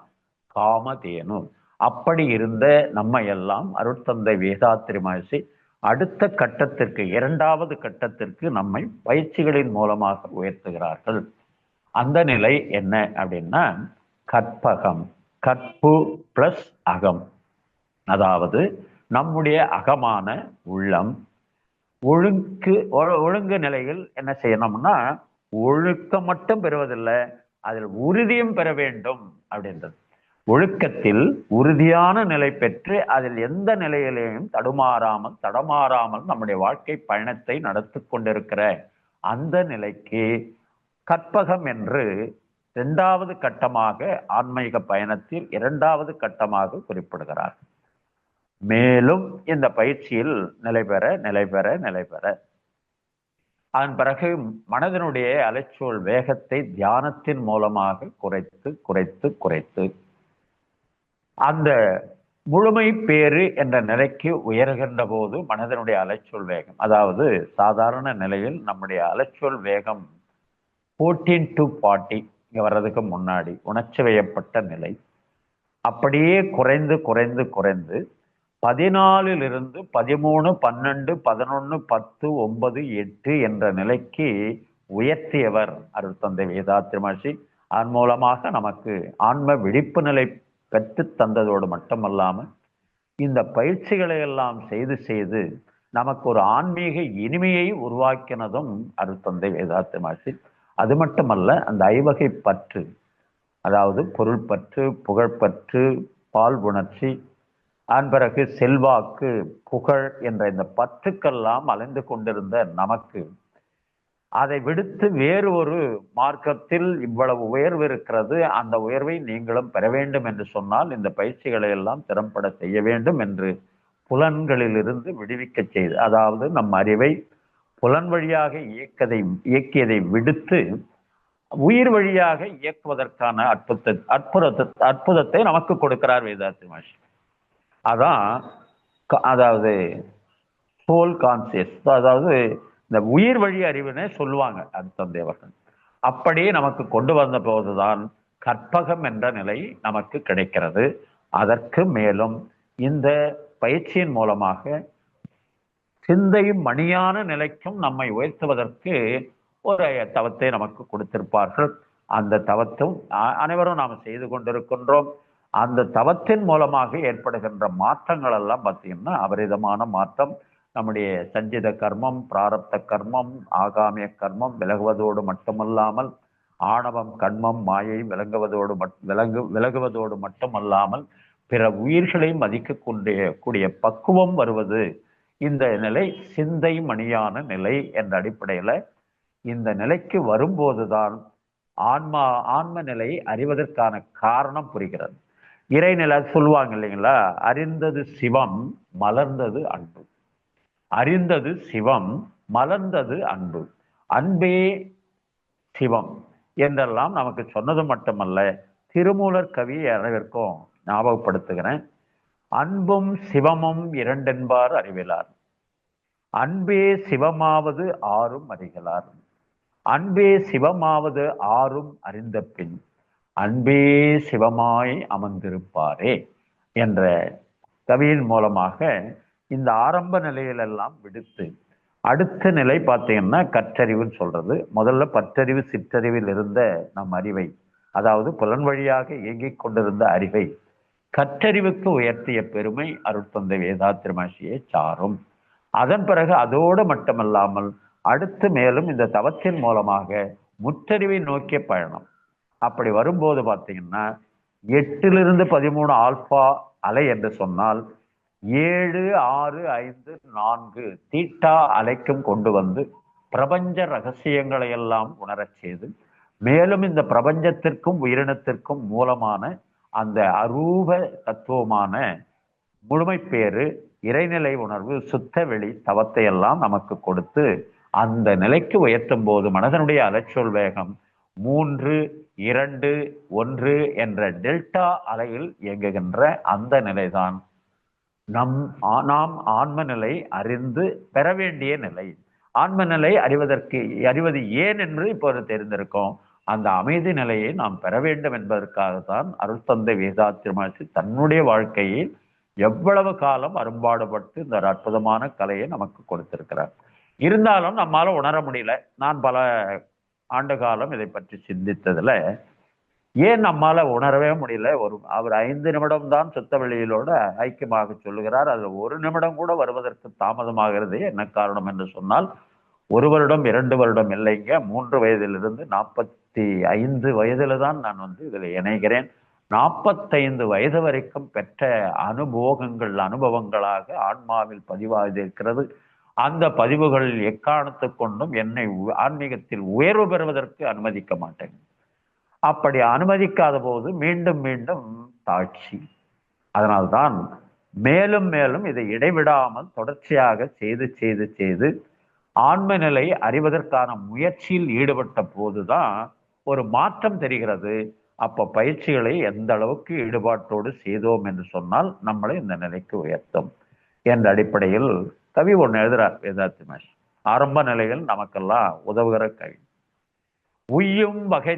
காமதேனு. அப்படி இருந்த நம்ம எல்லாம் அருட்தந்தை வேதாத்திரி மகரிஷி அடுத்த கட்டத்திற்கு, இரண்டாவது கட்டத்திற்கு நம்மை பயிற்சிகளின் மூலமாக உயர்த்துகிறார்கள். அந்த நிலை என்ன அப்படின்னா கற்பகம், கற்பு பிளஸ் அகம். அதாவது நம்முடைய அகமான உள்ளம் ஒழுங்கு நிலையில் என்ன செய்யணும்னா ஒழுக்கம் மட்டும் பெறுவதில்லை, அதில் உறுதியும் பெற வேண்டும் அப்படின்றது. ஒழுக்கத்தில் உறுதியான நிலை பெற்று அதில் எந்த நிலையிலேயும் தடமாறாமல் நம்முடைய வாழ்க்கை பயணத்தை நடத்தி கொண்டிருக்கிற அந்த நிலைக்கு கற்பகம் என்று இரண்டாவது கட்டமாக ஆன்மீக பயணத்தில் இரண்டாவது கட்டமாக குறிப்பிடுகிறார். மேலும் இந்த பயிற்சியில் நிலை பெற அதன் பிறகு மனதினுடைய அலைச்சூழல் வேகத்தை தியானத்தின் மூலமாக குறைத்து அந்த முழுமை பேறு என்ற நிலைக்கு உயர்கின்ற போது மனதினுடைய அலைச்சூழல் வேகம், அதாவது சாதாரண நிலையில் நம்முடைய அலைச்சூழல் வேகம் 14 to 40 இங்க வர்றதுக்கு முன்னாடி உணர்ச்சி வயப்பட்ட நிலை அப்படியே குறைந்து 14 13 12 11 10 9 8 என்ற நிலைக்கு உயர்த்தியவர் அருட்தந்தை வேதாத்திரி மகரிஷி. அதன் மூலமாக நமக்கு ஆன்ம விழிப்பு நிலை பெற்று தந்ததோடு மட்டுமல்லாமல் இந்த பயிற்சிகளை எல்லாம் செய்து நமக்கு ஒரு ஆன்மீக இனிமையை உருவாக்கினதும் அருட்தந்தை வேதாத்திரி மகரிஷி. அது மட்டுமல்ல, அந்த ஐவகை பற்று, அதாவது பொருள் பற்று, புகழ்பற்று, பால் உணர்ச்சி, அதன் பிறகு செல்வாக்கு, புகழ் என்ற இந்த பற்றுக்கெல்லாம் அலைந்து கொண்டிருந்த நமக்கு அதை விடுத்து வேறு ஒரு மார்க்கத்தில் இவ்வளவு உயர்வு இருக்கிறது, அந்த உயர்வை நீங்களும் பெற வேண்டும் என்று சொன்னால் இந்த பயிற்சிகளை எல்லாம் திறம்பட செய்ய வேண்டும் என்று புலன்களிலிருந்து விடுவிக்க செய்து, அதாவது நம் அறிவை புலன் வழியாக இயக்கியதை விடுத்து உயிர் வழியாக இயக்குவதற்கான அற்புதத்தை நமக்கு கொடுக்கிறார் வேதாத்திரி மகரிஷி. அதான் அதாவது சோல் கான்சியஸ், அதாவது இந்த உயிர் வழி அறிவுன்னு சொல்லுவாங்க அருட்தந்தை அவர்கள். அப்படியே நமக்கு கொண்டு வந்த போதுதான் கற்பகம் என்ற நிலை நமக்கு கிடைக்கிறது. அதற்கு மேலும் இந்த பயிற்சியின் மூலமாக சிந்தை மணியான நிலைக்கும் நம்மை உயர்த்துவதற்கு ஒரு தவத்தை நமக்கு கொடுத்திருப்பார்கள். அந்த தவத்தும் அனைவரும் நாம் செய்து கொண்டிருக்கின்றோம். அந்த தவத்தின் மூலமாக ஏற்படுகின்ற மாற்றங்கள் எல்லாம் பார்த்தீங்கன்னா அபரிதமான மாற்றம். நம்முடைய சஞ்சித கர்மம், பிராரப்த கர்மம், ஆகாமிய கர்மம் விலகுவதோடு மட்டுமல்லாமல், ஆணவம், கண்மம், மாயை விலகுவதோடு மட்டுமல்லாமல் பிற உயிர்களை மதிக்கக்கூடிய பக்குவம் வருவது இந்த நிலை சிந்தை மணியான நிலை என்ற அடிப்படையில இந்த நிலைக்கு வரும்போதுதான் ஆன்ம நிலை அறிவதற்கான காரணம் புரிகிறது. இறைநிலை சொல்லுவாங்க இல்லைங்களா, அறிந்தது சிவம், மலர்ந்தது அன்பு. அறிந்தது சிவம், மலர்ந்தது அன்பு. அன்பே சிவம் என்றெல்லாம் நமக்கு சொன்னது மட்டுமல்ல, திருமூலர் கவியை அனைவருக்கும் ஞாபகப்படுத்துகிறேன். அன்பும் சிவமும் இரண்டென்பார் அறிவிலார், அன்பே சிவமாவது ஆறும் அறிகளார், அன்பே சிவமாவது ஆறும் அறிந்த பின் அன்பே சிவமாய் அமர்ந்திருப்பாரே என்ற கவியின் மூலமாக இந்த ஆரம்ப நிலையிலெல்லாம் விடுத்து அடுத்த நிலை பார்த்தீங்கன்னா கற்றறிவுன்னு சொல்றது. முதல்ல பற்றறிவு சிற்றறிவில் இருந்த நம் அறிவை, அதாவது புலன் வழியாக இயங்கிக் கொண்டிருந்த அறிவை கற்றறிவுக்கு உயர்த்திய பெருமை அருட்தந்தை வேதாத்திரி மகரிஷியை சாரும். அதன் பிறகு அதோடு மட்டுமல்லாமல் அடுத்து மேலும் இந்த தவத்தின் மூலமாக முற்றறிவை நோக்கிய பயணம். அப்படி வரும்போது பார்த்தீங்கன்னா 8லிருந்து 13 ஆல்பா அலை என்று சொன்னால் 7, 6, 5, 4 தீட்டா அலைக்கும் கொண்டு வந்து பிரபஞ்ச ரகசியங்களை எல்லாம் உணரச் செய்து, மேலும் இந்த பிரபஞ்சத்திற்கும் உயிரினத்திற்கும் மூலமான அந்த அரூப தத்துவமான முழுமைப்பேறு, இறைநிலை உணர்வு, சுத்த வெளி தவத்தை எல்லாம் நமக்கு கொடுத்து அந்த நிலைக்கு உயர்த்தும் போது மனதனுடைய அலைச்சொல் வேகம் 3, 2, 1 என்ற டெல்டா அலையில் இயங்குகின்ற அந்த நிலைதான் நாம் ஆன்ம நிலை அறிந்து பெற வேண்டிய நிலை. ஆன்ம நிலை அறிவது ஏன் என்று இப்போது தெரிந்திருக்கோம். அந்த அமைதி நிலையை நாம் பெற வேண்டும் என்பதற்காகத்தான் அருட்தந்தை வேதாத்திரி மகரிஷி தன்னுடைய வாழ்க்கையில் எவ்வளவு காலம் அரும்பாடுபட்டு இந்த அற்புதமான கலையை நமக்கு கொடுத்திருக்கிறார். இருந்தாலும் நம்மால உணர முடியல. நான் பல ஆண்டு காலம் இதை பற்றி சிந்தித்ததுல ஏன் நம்மால உணரவே முடியல. அவர் 5 நிமிடம் தான் சுத்த வெளியிலோட ஐக்கியமாக சொல்லுகிறார். அதுல 1 நிமிடம் கூட வருவதற்கு தாமதமாகிறது. என்ன காரணம் என்று சொன்னால் 1 வருடம் 2 வருடம் இல்லைங்க, 3 வயதிலிருந்து 45 வயதுல தான் நான் இதுல இணைகிறேன். 45 வயது வரைக்கும் பெற்ற அனுபவங்களாக ஆன்மாவில் பதிவாகியிருக்கிறது. அந்த பதிவுகள் எக்காரணத்து கொண்டும் என்னை ஆன்மீகத்தில் உயர்வு பெறுவதற்கு அனுமதிக்க மாட்டேன். அப்படி அனுமதிக்காத போது மீண்டும் மீண்டும் தாழ்ச்சி. அதனால்தான் மேலும் மேலும் இதை இடைவிடாமல் தொடர்ச்சியாக செய்து ஆன்ம நிலை அறிவதற்கான முயற்சியில் ஈடுபட்ட போதுதான் ஒரு மாற்றம் தெரிகிறது. அப்ப பயிற்சிகளை எந்த அளவுக்கு ஈடுபாட்டோடு செய்தோம் என்று சொன்னால் நம்மளை இந்த நிலைக்கு உயர்த்தும் என்ற அடிப்படையில் கவி ஒன்று எழுதுறார் வேதாத்திரி மகரிஷி. ஆரம்ப நிலையில் நமக்கெல்லாம் உதவுகிற கவி. உய்யும் வகை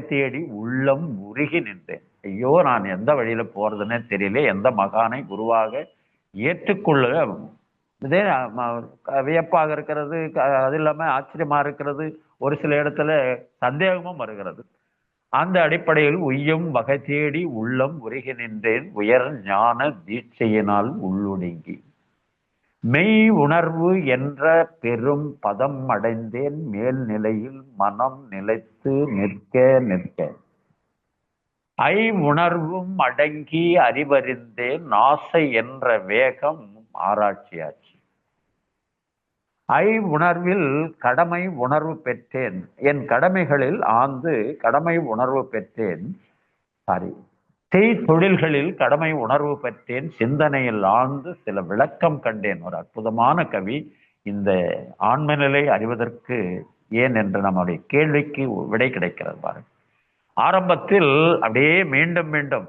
தேடி உள்ளம் உருகி நின்றேன். ஐயோ, நான் எந்த வழியில போறதுன்னே தெரியல, எந்த மகானை குருவாக ஏற்றுக்கொள்ள இதே வியப்பாக இருக்கிறது. அது இல்லாம ஆச்சரியமா இருக்கிறது. ஒரு சில இடத்துல சந்தேகமும் வருகிறது. அந்த அடிப்படையில் உய்யும் வகை தேடி உள்ளம் உருகி நின்றேன் உயர் ஞான தீட்சையினால் உள்ளொடுங்கி மெய் உணர்வு என்ற பெரும் பதம் அடைந்தேன் மேல்நிலையில் மனம் நிலைத்து நிற்க நிற்க ஐ உணர்வும் அடங்கி அறிவறிந்தேன் ஆசை என்ற வேகம் ஆராய்ச்சியாச்சு. ஐ உணர்வில் கடமை உணர்வு பெற்றேன், என் கடமைகளில் ஆழ்ந்து கடமை உணர்வு பெற்றேன். செய் தொழில்களில் கடமை உணர்வு பெற்றேன், சிந்தனையில் ஆழ்ந்து சில விளக்கம் கண்டேன். ஒரு அற்புதமான கவி. இந்த ஆன்ம நிலை அறிவதற்கு ஏன் என்று நம்முடைய கேள்விக்கு விடை கிடைக்கிறது பாருங்க. ஆரம்பத்தில் அப்படியே மீண்டும் மீண்டும்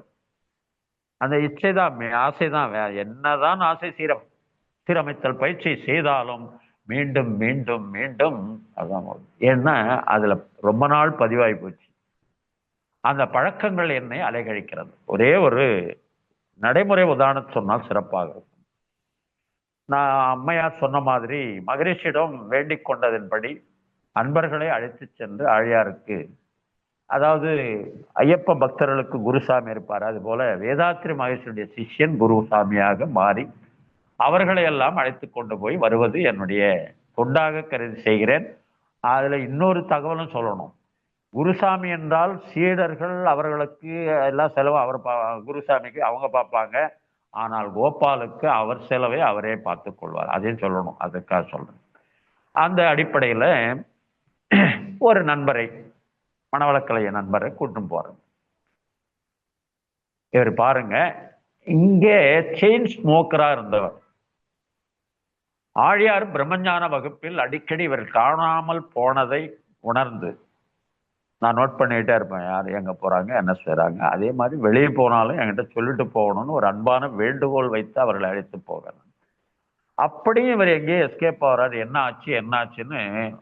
அந்த இச்சைதான், ஆசைதான். என்னதான் ஆசை சீரமைத்தல் பயிற்சி செய்தாலும் மீண்டும் மீண்டும் மீண்டும் அதான். ஏன்னா அதுல ரொம்ப நாள் பதிவாகி போச்சு. அந்த பழக்கங்கள் என்னை அலைகழிக்கிறது. ஒரே ஒரு நடைமுறை உதாரணம் சொன்னால் சிறப்பாக இருக்கும். நான் அம்மையார் சொன்ன மாதிரி மகரிஷியிடம் வேண்டிக் கொண்டதன்படி அன்பர்களை அழைத்து சென்று ஆழியாருக்கு, அதாவது ஐயப்ப பக்தர்களுக்கு குருசாமி இருப்பார், அது போல வேதாத்ரி மகேஷனுடைய சிஷ்யன் குருசாமியாக மாறி அவர்களை எல்லாம் அழைத்து கொண்டு போய் வருவது என்னுடைய தொண்டாக கருதி செய்கிறேன். அதுல இன்னொரு தகவலும் சொல்லணும். குருசாமி என்றால் சீடர்கள் அவர்களுக்கு எல்லாம் செலவு அவர் குருசாமிக்கு அவங்க பார்ப்பாங்க. ஆனால் கோபாலுக்கு அவர் செலவை அவரே பார்த்துக் கொள்வார். அதையும் சொல்லணும், அதுக்காக சொல்றேன். அந்த அடிப்படையில ஒரு நண்பரை, மனவளக்கலைய நண்பரை கூட்டும் போறேன். இவர் பாருங்க, இங்கே செயின் ஸ்மோக்கரா இருந்தவர். ஆழியார் பிரம்மஞான வகுப்பில் அடிக்கடி இவர் காணாமல் போனதை உணர்ந்து நான் நோட் பண்ணிக்கிட்டே இருப்பேன். யார் எங்க போறாங்க, என்ன செய்றாங்க. அதே மாதிரி வெளியே போனாலும் என்கிட்ட சொல்லிட்டு போகணும்னு ஒரு அன்பான வேண்டுகோள் வைத்து அவர்களை அழைத்து போகணும். அப்படியும் இவர் எங்கேயே எஸ்கேப் ஆகிறார். என்ன ஆச்சு என்ன ஆச்சுன்னு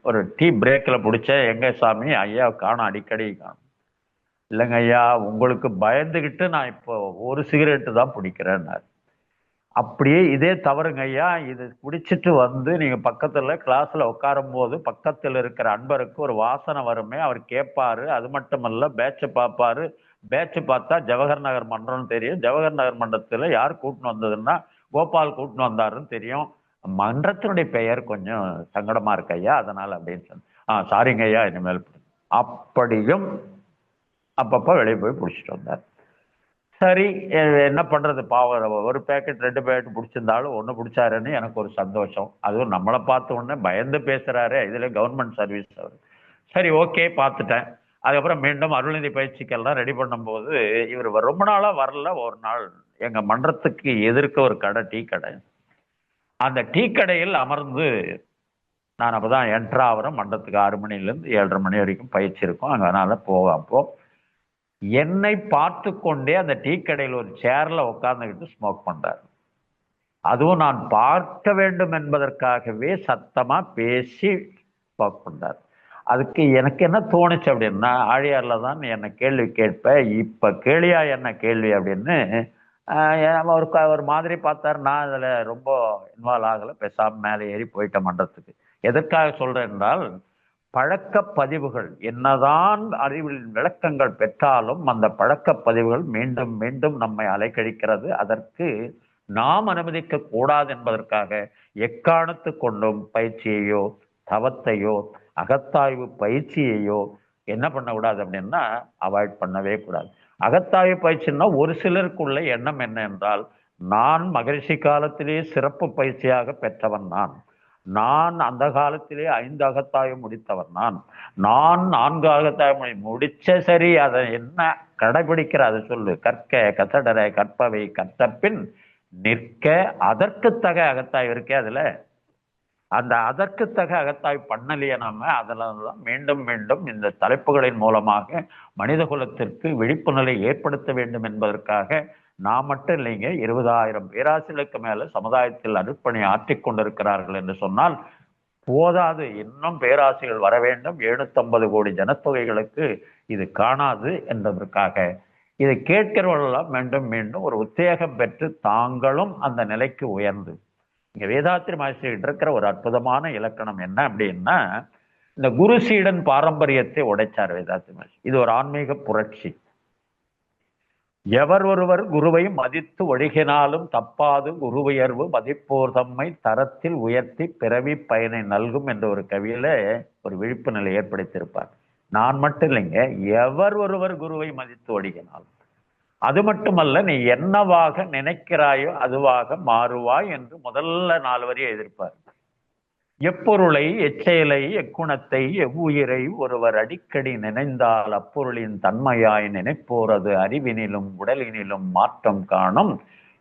ஒரு டீ பிரேக்ல பிடிச்ச, எங்க சாமி ஐயா காணும், அடிக்கடி காணும். இல்லைங்க ஐயா, உங்களுக்கு பயந்துகிட்டு நான் இப்போ ஒரு சிகரெட்டு தான் பிடிக்கிறேன்னாரு. அப்படியே இதே தவறுங்க ஐயா, இது குடிச்சிட்டு வந்து நீங்க பக்கத்துல கிளாஸ்ல உட்காரும் போது பக்கத்துல இருக்கிற அன்பருக்கு ஒரு வாசனை வருமே, அவர் கேட்பாரு. அது மட்டுமல்ல, பேட்சை பார்ப்பாரு. பேட்சை பார்த்தா ஜவஹர் நகர் மன்றம்னு தெரியும். ஜவஹர் நகர் மன்றத்துல யார் கூட்டின்னு வந்ததுன்னா கோபால் கூட்டின்னு வந்தாருன்னு தெரியும். மன்றத்தினுடைய பெயர் கொஞ்சம் சங்கடமா இருக்கு ஐயா, அதனால அப்படின்னு சொன்ன. சாரிங்க ஐயா, இனிமேல். அப்படியும் அப்பப்ப வெளியே போய் பிடிச்சிட்டு வந்தார். சரி, என்ன பண்றது, பாவம். ஒரு பேக்கெட் 2 பேக்கெட் பிடிச்சிருந்தாலும் ஒண்ணு பிடிச்சாருன்னு எனக்கு ஒரு சந்தோஷம். அதுவும் நம்மளை பார்த்த உடனே பயந்து பேசுறாரு. இதுல கவர்மெண்ட் சர்வீஸ் அவர். சரி, ஓகே, பார்த்துட்டேன். அதுக்கப்புறம் மீண்டும் அருள்நிதி பயிற்சிக்கெல்லாம் ரெடி பண்ணும்போது இவர் ரொம்ப நாளா வரல. ஒரு நாள் எங்க மன்றத்துக்கு எதிர்க்க ஒரு கடை, டீ கடை. அந்த டீ கடையில் அமர்ந்து நான் அப்பதான் என்ட்ரா ஆகிறேன். மன்றத்துக்கு 6 மணிலேருந்து 7:30 மணி வரைக்கும் பயிற்சி இருக்கும். அதனால அப்போ என்னை பார்த்து கொண்டே அந்த டீ கடையில் ஒரு சேர்ல உட்கார்ந்துக்கிட்டு ஸ்மோக் பண்றாரு. அதுவும் நான் பார்க்க வேண்டும் என்பதற்காகவே சத்தமா பேசி ஸ்மோக் பண்றாரு. அதுக்கு எனக்கு என்ன தோணுச்சு அப்படின்னா, ஆழியார்ல தான் என்ன கேள்வி கேட்ப, இப்ப கேளியா என்ன கேள்வி அப்படின்னு ஒரு மாதிரி பார்த்தாரு. நான் அதுல ரொம்ப இன்வால்வ் ஆகல, பேசாம மேலே ஏறி போயிட்ட மன்றத்துக்கு. எதற்காக சொல்றேன் என்றால், பழக்க பதிவுகள் என்னதான் அறிவில் விளக்கங்கள் பெற்றாலும் அந்த பழக்க பதிவுகள் மீண்டும் மீண்டும் நம்மை அலைக்கழிக்கிறது. அதற்கு நாம் அனுமதிக்க கூடாது என்பதற்காக எக்காரணத்து கொண்டும் பயிற்சியையோ தவத்தையோ அகத்தாய்வு பயிற்சியையோ என்ன பண்ணக்கூடாது அப்படின்னா அவாய்ட் பண்ணவே கூடாது. அகத்தாய்வு பயிற்சின்னா ஒரு சிலருக்குள்ள எண்ணம் என்ன என்றால், நான் மகரிஷி காலத்திலேயே சிறப்பு பயிற்சியாக பெற்றவன், நான் அந்த காலத்திலே 5 அகத்தாய்வு முடித்தவர், நான் 4 அகத்தாய்வு முடிச்ச. சரி, அதை என்ன கடைபிடிக்கிற, அதை சொல்லு. கற்க கசடர கற்பவை கற்றபின் நிற்க அதற்கு தக அகத்தாய்வு இருக்கே. அதுல அந்த அதற்கு தக அகத்தாய்வு பண்ணலையே நாம. அதெல்லாம் மீண்டும் மீண்டும் இந்த தலைப்புகளின் மூலமாக மனித குலத்திற்கு விழிப்புணர்வை ஏற்படுத்த வேண்டும் என்பதற்காக நான் மட்டும் இல்லைங்க, 20,000 பேராசிரியர்களுக்கு மேல சமுதாயத்தில் அருட்பணி ஆற்றிக் கொண்டிருக்கிறார்கள் என்று சொன்னால் போதாது. இன்னும் பேராசிரியர்கள் வர வேண்டும். 750 கோடி ஜனத்தொகைகளுக்கு இது காணாது என்பதற்காக இதை கேட்கிறவர்களெல்லாம் மீண்டும் மீண்டும் ஒரு உத்வேகம் பெற்று தாங்களும் அந்த நிலைக்கு உயர்ந்து, இங்க வேதாத்ரி மகரிஷிகிட்ட இருக்கிற ஒரு அற்புதமான இலக்கணம் என்ன அப்படின்னா, இந்த குரு சீடன் பாரம்பரியத்தை உடைச்சார் வேதாத்ரி மகர்ஷி. இது ஒரு ஆன்மீக புரட்சி. எவர் ஒருவர் குருவை மதித்து ஒழுகினாலும் தப்பாது குருவுயர்வு மதிப்போர் தம்மை தரத்தில் உயர்த்தி பிறவி பயனை நல்கும் என்ற ஒரு கவியில ஒரு விழிப்பு நிலை ஏற்படுத்தியிருப்பார். நான் மட்டும் இல்லைங்க, எவர் ஒருவர் குருவை மதித்து ஒழுகினாலும், அது மட்டுமல்ல, நீ என்னவாக நினைக்கிறாயோ அதுவாக மாறுவாய் என்று முதல்ல 4 வரியை எதிர்ப்பார். எப்பொருளை எச்செயலை எக்குணத்தை எவ்வுயிரை ஒருவர் அடிக்கடி நினைந்தால் அப்பொருளின் தன்மையாய் நினைப்போரது அறிவினிலும் உடலினிலும் மாற்றம் காணும்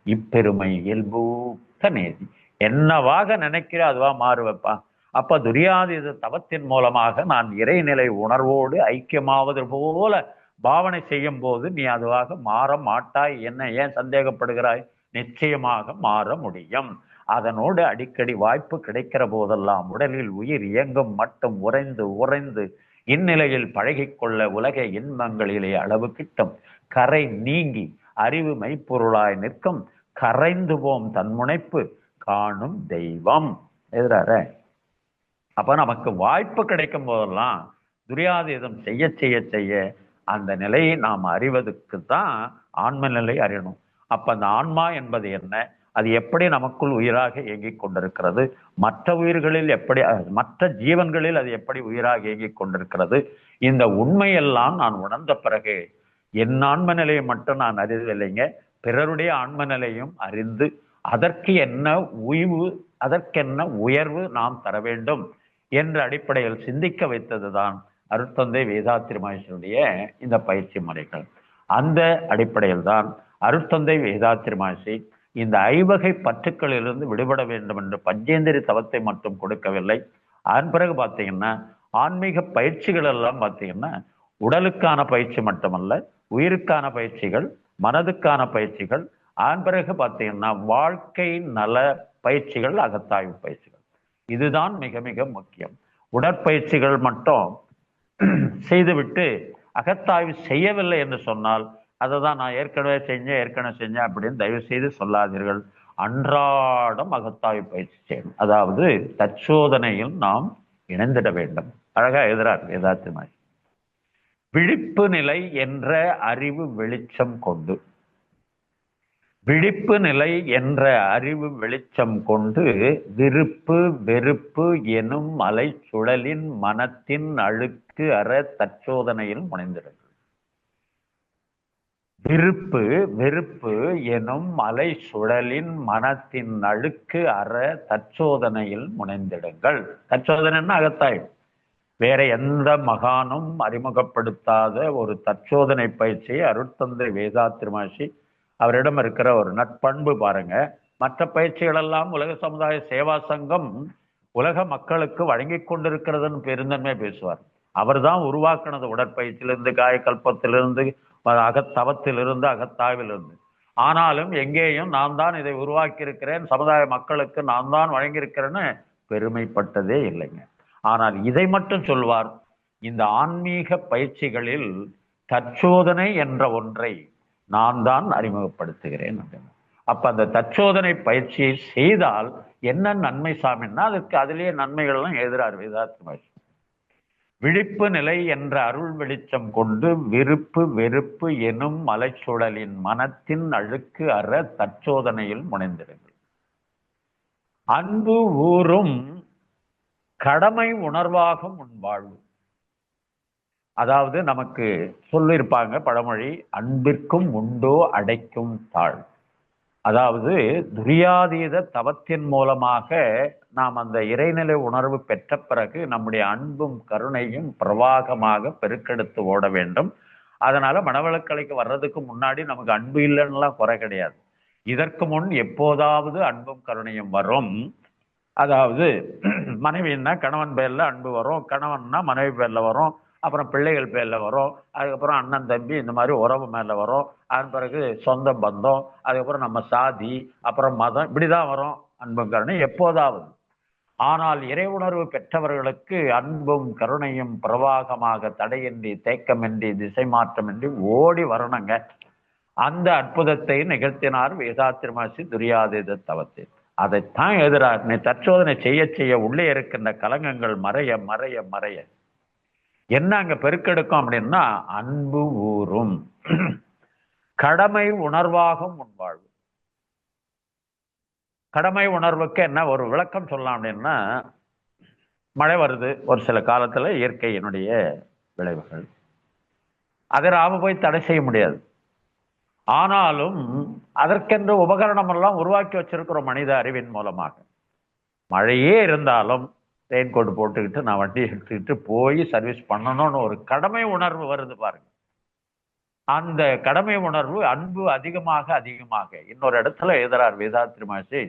இப்பெருமை இயல்பூத்த நேதி. என்னவாக நினைக்கிற அதுவா மாறுவப்பா. அப்ப துரியாதீத தவத்தின் மூலமாக நான் இறைநிலை உணர்வோடு ஐக்கியமாவது போல பாவனை செய்யும் போது நீ அதுவாக மாற மாட்டாய். என்ன ஏன் சந்தேகப்படுகிறாய்? நிச்சயமாக மாற முடியும். அதனோடு அடிக்கடி வாய்ப்பு கிடைக்கிற போதெல்லாம் உடலில் உயிர் இயங்கும் மட்டும் உறைந்து உறைந்து இந்நிலையில் பழகிக்கொள்ள உலக இன்பங்களிலே அளவு கிட்டும். கரை நீங்கி அறிவு மெய்ப்பொருளாய் நிற்கும் கரைந்து போம் தன்முனைப்பு காணும் தெய்வம் எதிரார. அப்ப நமக்கு வாய்ப்பு கிடைக்கும் போதெல்லாம் துரியாதீதம் செய்ய செய்ய செய்ய அந்த நிலையை நாம் அறிவதற்கு தான் ஆன்ம நிலை அறியணும். அப்ப அந்த ஆன்மா என்பது என்ன, அது எப்படி நமக்குள் உயிராக இயங்கிக் கொண்டிருக்கிறது, மற்ற உயிர்களில் எப்படி, மற்ற ஜீவன்களில் அது எப்படி உயிராக இயங்கிக் கொண்டிருக்கிறது, இந்த உண்மையெல்லாம் நான் உணர்ந்த பிறகு என் ஆன்ம நிலையை மட்டும் நான் அறிவதில்லைங்க, பிறருடைய ஆன்ம நிலையும் அறிந்து அதற்கு என்ன உய்வு, அதற்கென்ன உயர்வு நாம் தர வேண்டும் என்ற அடிப்படையில் சிந்திக்க வைத்ததுதான் அருட்தந்தை வேதாத்ரி மகர்ஷியுடைய இந்த பயிற்சி முறைகள். அந்த அடிப்படையில் தான் அருட்தந்தை வேதாத்ரி மகர்ஷி இந்த ஐவகை பற்றுக்களிலிருந்து விடுபட வேண்டும் என்று பஞ்சேந்திரி தவத்தை மட்டும் கொடுக்கவில்லை. அதன் பிறகு பார்த்தீங்கன்னா ஆன்மீக பயிற்சிகள் எல்லாம் பார்த்தீங்கன்னா உடலுக்கான பயிற்சி மட்டுமல்ல, உயிருக்கான பயிற்சிகள், மனதுக்கான பயிற்சிகள், அதன் பிறகு பார்த்தீங்கன்னா வாழ்க்கை நல பயிற்சிகள், அகத்தாய்வு பயிற்சிகள். இதுதான் மிக மிக முக்கியம். உடற்பயிற்சிகள் மட்டும் செய்துவிட்டு அகத்தாய்வு செய்யவில்லை என்று சொன்னால் அதை தான் நான் ஏற்கனவே செஞ்சேன் அப்படின்னு தயவு செய்து சொல்லாதீர்கள். அன்றாடம் அகத்தாய்வு பயிற்சி செய்யணும். அதாவது தற்சோதனையில் நாம் இணைந்திட வேண்டும். அழகா எதிரார் வேதாத்ரி மகர்ஷி. விழிப்பு நிலை என்ற அறிவு வெளிச்சம் கொண்டு, விழிப்பு நிலை என்ற அறிவு வெளிச்சம் கொண்டு விருப்பு வெறுப்பு எனும் அலை சுழலின் மனத்தின் அழுக்கு அற தற்சோதனையில் முனைந்திடுங்கள். விருப்பு வெறுப்பு எனும் அலை சுழலின் மனத்தின் அழுக்கு அற தற்சோதனையில் முனைந்திடுங்கள். தற்சோதனைன்னா அகத்தாய்வு. வேற எந்த மகானும் அறிமுகப்படுத்தாத ஒரு தற்சோதனை பயிற்சியை அருட்தந்தை வேதாத்ரி மகர்ஷி, அவரிடம் இருக்கிற ஒரு நட்பண்பு பாருங்க. மற்ற பயிற்சிகள் எல்லாம் உலக சமுதாய சேவா சங்கம் உலக மக்களுக்கு வழங்கி கொண்டிருக்கிறதுன்னு பெருந்தன்மை பேசுவார். அவர் தான் உருவாக்குனது. உடற்பயிற்சியிலிருந்து, காயக்கல்பத்திலிருந்து, அகத்தவத்திலிருந்து, அகத்தாய்விலிருந்து. ஆனாலும் எங்கேயும் நான் தான் இதை உருவாக்கி இருக்கிறேன், சமுதாய மக்களுக்கு நான் தான் வழங்கியிருக்கிறேன்னு பெருமைப்பட்டதே இல்லைங்க. ஆனால் இதை மட்டும் சொல்வார், இந்த ஆன்மீக பயிற்சிகளில் தற்சோதனை என்ற ஒன்றை நான் தான் அறிமுகப்படுத்துகிறேன் அப்படின்னு. அப்ப அந்த தற்சோதனை பயிற்சியை செய்தால் என்ன நன்மை சாமின்னா அதுக்கு அதிலேயே நன்மைகள்லாம் எழுதுறார் வேதாத்ரி மகர்ஷி. விழிப்பு நிலை என்ற அருள் வெளிச்சம் கொண்டு விருப்பு வெறுப்பு எனும் மலைச்சுழலின் மனத்தின் அழுக்கு அற தற்சோதனையில் முனைந்திருங்கள். அன்பு ஊறும் கடமை உணர்வாகும் உன் வாழ்வு. அதாவது நமக்கு சொல்லியிருப்பாங்க பழமொழி, அன்பிற்கும் உண்டோ அடைக்கும் தாழ். அதாவது துரியாதீத தவத்தின் மூலமாக நாம் அந்த இறைநிலை உணர்வு பெற்ற பிறகு நம்முடைய அன்பும் கருணையும் பிரவாகமாக பெருக்கெடுத்து ஓட வேண்டும். அதனால மனவளக்கலைக்கு வர்றதுக்கு முன்னாடி நமக்கு அன்பு இல்லைன்னுலாம் குறை கிடையாது. இதற்கு முன் எப்போதாவது அன்பும் கருணையும் வரும். அதாவது மனைவின்னா கணவன் பேர்ல அன்பு வரும், கணவன்னா மனைவி பேர்ல வரும், அப்புறம் பிள்ளைகள் பேர்ல வரும், அதுக்கப்புறம் அண்ணன் தம்பி இந்த மாதிரி உறவு மேல வரும், அதன் பிறகு சொந்த பந்தம், அதுக்கப்புறம் நம்ம சாதி, அப்புறம் மதம், இப்படிதான் வரும் அன்பும் கருணை எப்போதாவது. ஆனால் இறை உணர்வு பெற்றவர்களுக்கு அன்பும் கருணையும் பிரவாகமாக தடையின்றி தேக்கமின்றி திசை மாற்றமின்றி ஓடி வரணுங்க. அந்த அற்புதத்தை நிகழ்த்தினார் வேதாத்ரி மகர்ஷி துரியாதீத தவத்தில். அதைத்தான் எழுதுறார். நீ தற்சோதனை செய்ய செய்ய உள்ளே இருக்கின்ற கலங்கங்கள் மறைய மறைய மறைய என்ன அங்க பெருக்கெடுக்கும் அப்படின்னா அன்பு ஊறும். கடமை உணர்வாகும் முன்வாழ்வு. கடமை உணர்வுக்கு என்ன ஒரு விளக்கம் சொல்லலாம் அப்படின்னா, மழை வருது ஒரு சில காலத்துல, இயற்கையினுடைய விளைவுகள், அதை நாம போய் தடை செய்ய முடியாது. ஆனாலும் அதற்கென்று உபகரணம் எல்லாம் உருவாக்கி வச்சிருக்கிறோம் மனித அறிவின் மூலமாக. மழையே இருந்தாலும் ரெயின் கோட் போட்டுக்கிட்டு நான் வண்டி எடுத்துக்கிட்டு போய் சர்வீஸ் பண்ணணும்னு ஒரு கடமை உணர்வு வருது பாருங்க. அந்த கடமை உணர்வு அன்பு அதிகமாக அதிகமாக இன்னொரு இடத்துல எழுதுறார் வேதாத்ரி மகர்ஷி,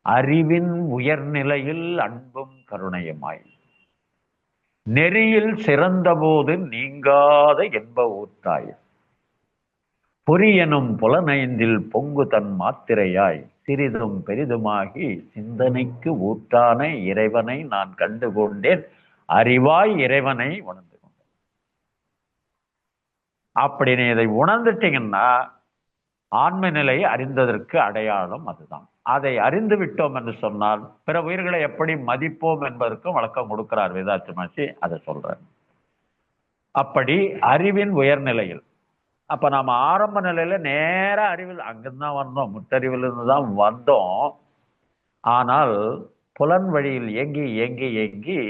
அறிவின் உயர்நிலையில் அன்பும் கருணையுமாய் நெறியில் சிறந்த போது நீங்காத என்ப ஊத்தாய் பொறியெனும் புலனைந்தில் பொங்கு தன் மாத்திரையாய் சிறிதும் பெரிதுமாகி சிந்தனைக்கு ஊற்றான இறைவனை நான் கண்டு கொண்டேன், அறிவாய் இறைவனை உணர்ந்து கொண்டேன். அப்படின்னு இதை உணர்ந்துட்டீங்கன்னா ஆன்ம நிலை அறிந்ததற்கு அடையாளம் அதுதான். அதை அறிந்து விட்டோம் என்று சொன்னால் பிற உயிர்களை எப்படி மதிப்போம் என்பதற்கும் வழக்கம் கொடுக்கிறார் வேதாத்ரி மகர்ஷி. அதை சொல்றார். அப்படி அறிவின் உயர்நிலையில், அப்ப நாம ஆரம்ப நிலையில நேர அறிவில் அங்கிருந்து தான் வந்தோம், முற்றறிவில் இருந்து தான் வந்தோம். ஆனால் புலன் வழியில் ஏங்கி ஏங்கி ஏங்கி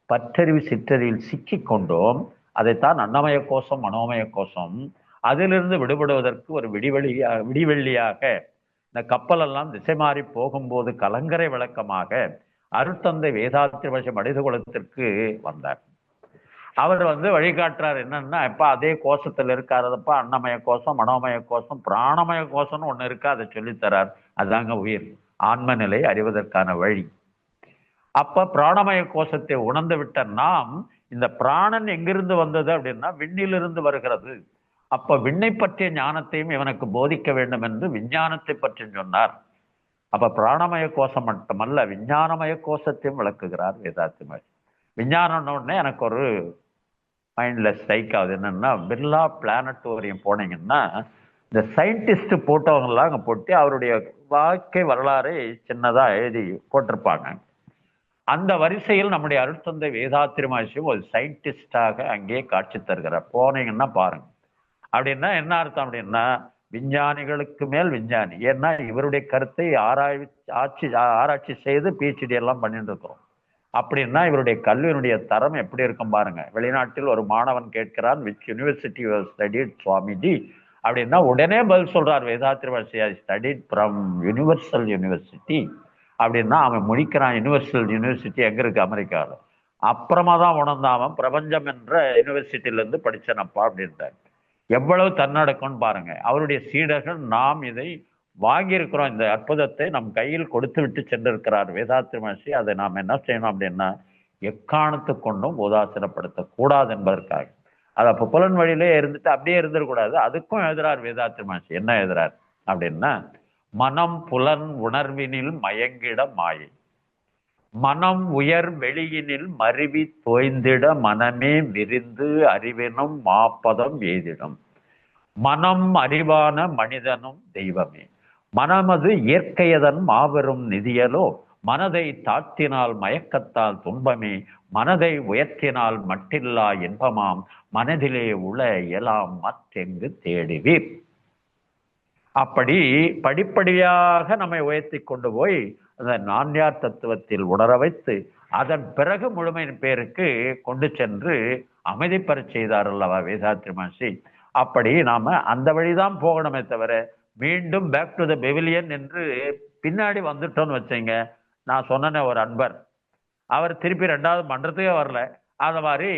பற்றறிவு சிற்றறிவில் சிக்கி கொண்டோம். அதைத்தான் அன்னமய கோஷம் மனோமய கோஷம். அதிலிருந்து விடுபடுவதற்கு ஒரு விடிவெள்ளியாக இந்த கப்பல் எல்லாம் திசை மாறி போகும்போது கலங்கரை விளக்கமாக அருட்தந்தை வேதாத்ரி மகர்ஷி மனித குலத்திற்கு வந்தார். அவர் வழிகாட்டுறார். என்னன்னா, இப்ப அதே கோஷத்துல இருக்காரதப்பா, அன்னமய கோஷம் மனோமய கோஷம் பிராணமய கோஷம்னு ஒண்ணு இருக்கா, அதை சொல்லித்தரார். அதாங்க உயிர், ஆன்ம நிலை அறிவதற்கான வழி. அப்ப பிராணமய கோஷத்தை உணர்ந்து விட்ட நாம், இந்த பிராணன் எங்கிருந்து வந்தது அப்படின்னா விண்ணிலிருந்து வருகிறது. அப்ப விண்ணை பற்றிய ஞானத்தையும் இவனுக்கு போதிக்க வேண்டும் என்று விஞ்ஞானத்தை பற்றி சொன்னார். அப்ப பிராணமய கோஷம் மட்டுமல்ல, விஞ்ஞானமய கோஷத்தையும் விளக்குகிறார் வேதாத்ரி மகர்ஷி. விஞ்ஞானம் உடனே எனக்கு ஒரு மைண்ட்ல ஸ்ட்ரைக் ஆகுது. என்னன்னா, பிர்லா பிளானட்டோரியம் போனீங்கன்னா இந்த சயின்டிஸ்ட் போட்டவங்கெல்லாம் அங்கே போட்டு அவருடைய வாழ்க்கை வரலாறை சின்னதா எழுதி போட்டிருப்பாங்க. அந்த வரிசையில் நம்முடைய அருட்தந்தை வேதாத்ரி மகர்ஷி ஒரு சயின்டிஸ்டாக அங்கே காட்சி தருகிறார். போனீங்கன்னா பாருங்க. அப்படின்னா என்ன அர்த்தம் அப்படின்னா, விஞ்ஞானிகளுக்கு மேல் விஞ்ஞானி. ஏன்னா இவருடைய கருத்தை ஆராய்ச்சி செய்து PhD எல்லாம் பண்ணிட்டு இருக்கிறோம். அப்படின்னா இவருடைய கல்வியினுடைய தரம் எப்படி இருக்கும் பாருங்க. வெளிநாட்டில் ஒரு மாணவன் கேட்கிறான், விச் யூனிவர்சிட்டி ஸ்டடிட் சுவாமிஜி அப்படின்னா உடனே பதில் சொல்றார் வேதாத்ரி மகர்ஷி, ஸ்டடிட் ஃப்ரம் யூனிவர்சல் யூனிவர்சிட்டி. அப்படின்னா அவன் முடிக்கிறான், யூனிவர்சல் யூனிவர்சிட்டி எங்க இருக்கு, அமெரிக்காவில். அப்புறமா தான் உணர்ந்தாமன் பிரபஞ்சம் என்ற யூனிவர்சிட்டியில இருந்து படிச்சனப்பா அப்படின்ட்டார். எவ்வளவு தன்னடக்கம்னு பாருங்க. அவருடைய சீடர்கள் நாம் இதை வாங்கியிருக்கிறோம். இந்த அற்புதத்தை நம் கையில் கொடுத்து விட்டு சென்றிருக்கிறார் வேதாத்ரி மகர்ஷி. அதை நாம் என்ன செய்யணும் அப்படின்னா, எக்காரணத்து கொண்டும் உதாசீனப்படுத்த கூடாது என்பதற்காக. அது அப்போ புலன் வழியிலே இருந்துட்டு அப்படியே இருந்துடக்கூடாது. அதுக்கும் எழுதுறார் வேதாத்ரி மகர்ஷி. என்ன எழுதுறார் அப்படின்னா, மனம் புலன் உணர்வினில் மயங்கிட மாயை, மனம் உயர் வெளியினில் மருவி தோய்ந்திட மனமே விரிந்து அறிவினும் மாப்பதம் எய்திடும், மனம் அறிவான மனிதனும் தெய்வமே, மனமது இயற்கையதன் மாபெரும் நிதியலோ, மனதை தாழ்த்தினால் மயக்கத்தால் துன்பமே, மனதை உயர்த்தினால் மட்டில்லா இன்பமாம், மனதிலே உள எல்லாம் மற்றெங்கு தேடுவீர். அப்படி படிப்படியாக நம்மை உயர்த்தி கொண்டு போய் அந்த நான்யார் தத்துவத்தில் உணர வைத்து அதன் பிறகு முழுமையின் பேருக்கு கொண்டு சென்று அமைதி பெற செய்தார் அல்லவா வேதாத்ரி மகர்ஷி. அப்படி நாம அந்த வழிதான் போகணுமே தவிர மீண்டும் பேக் டு த பெவிலியன் என்று பின்னாடி வந்துட்டோம்னு வச்சீங்க. நான் சொன்ன ஒரு அன்பர், அவர் திருப்பி 2வது மன்றத்துக்கே வரல. அந்த மாதிரி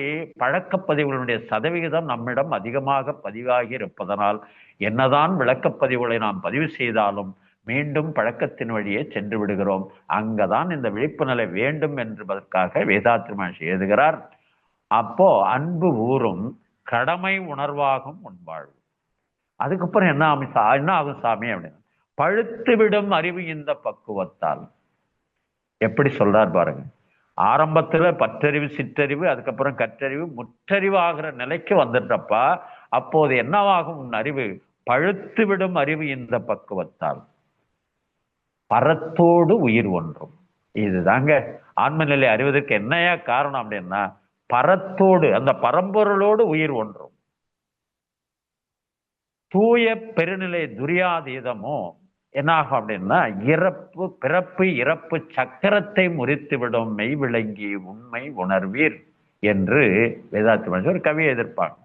பழக்கப்பதிவுகளுடைய சதவிகிதம் நம்மிடம் அதிகமாக பதிவாகி இருப்பதனால் என்னதான் விளக்கப்பதிவுகளை நாம் பதிவு செய்தாலும் மீண்டும் பழக்கத்தின் வழியே சென்று விடுகிறோம். அங்கதான் இந்த விழிப்பு நிலை வேண்டும் என்பதற்காக வேதாத்ரி மகர்ஷி எழுதுகிறார். அப்போ அன்பு ஊறும் கடமை உணர்வாகும் முன்வாழ்வு. அதுக்கப்புறம் என்ன ஆகும் சாமி அப்படின்னு, பழுத்துவிடும் அறிவு இந்த பக்குவத்தால். எப்படி சொல்றார் பாருங்க. ஆரம்பத்துல பற்றறிவு சிற்றறிவு, அதுக்கப்புறம் கற்றறிவு முற்றறிவு ஆகிற நிலைக்கு வந்துட்டப்பா, அப்போது என்னவாகும் உன் அறிவு, பழுத்துவிடும் அறிவு இந்த பக்குவத்தால். பரத்தோடு உயிர் ஒன்றும். இதுதாங்க ஆன்ம நிலை அறிவதற்கு என்னையா காரணம் அப்படின்னா, பரத்தோடு, அந்த பரம்பொருளோடு உயிர் ஒன்றும். தூய பெருநிலை துரியாதீதமோ என்ன ஆகும் அப்படின்னா, பிறப்பு இறப்பு சக்கரத்தை முறித்துவிடும் மெய் விளங்கி உண்மை உணர்வீர் என்று வேதாத்திரி ஒரு கவியை எதிர்ப்பாங்க.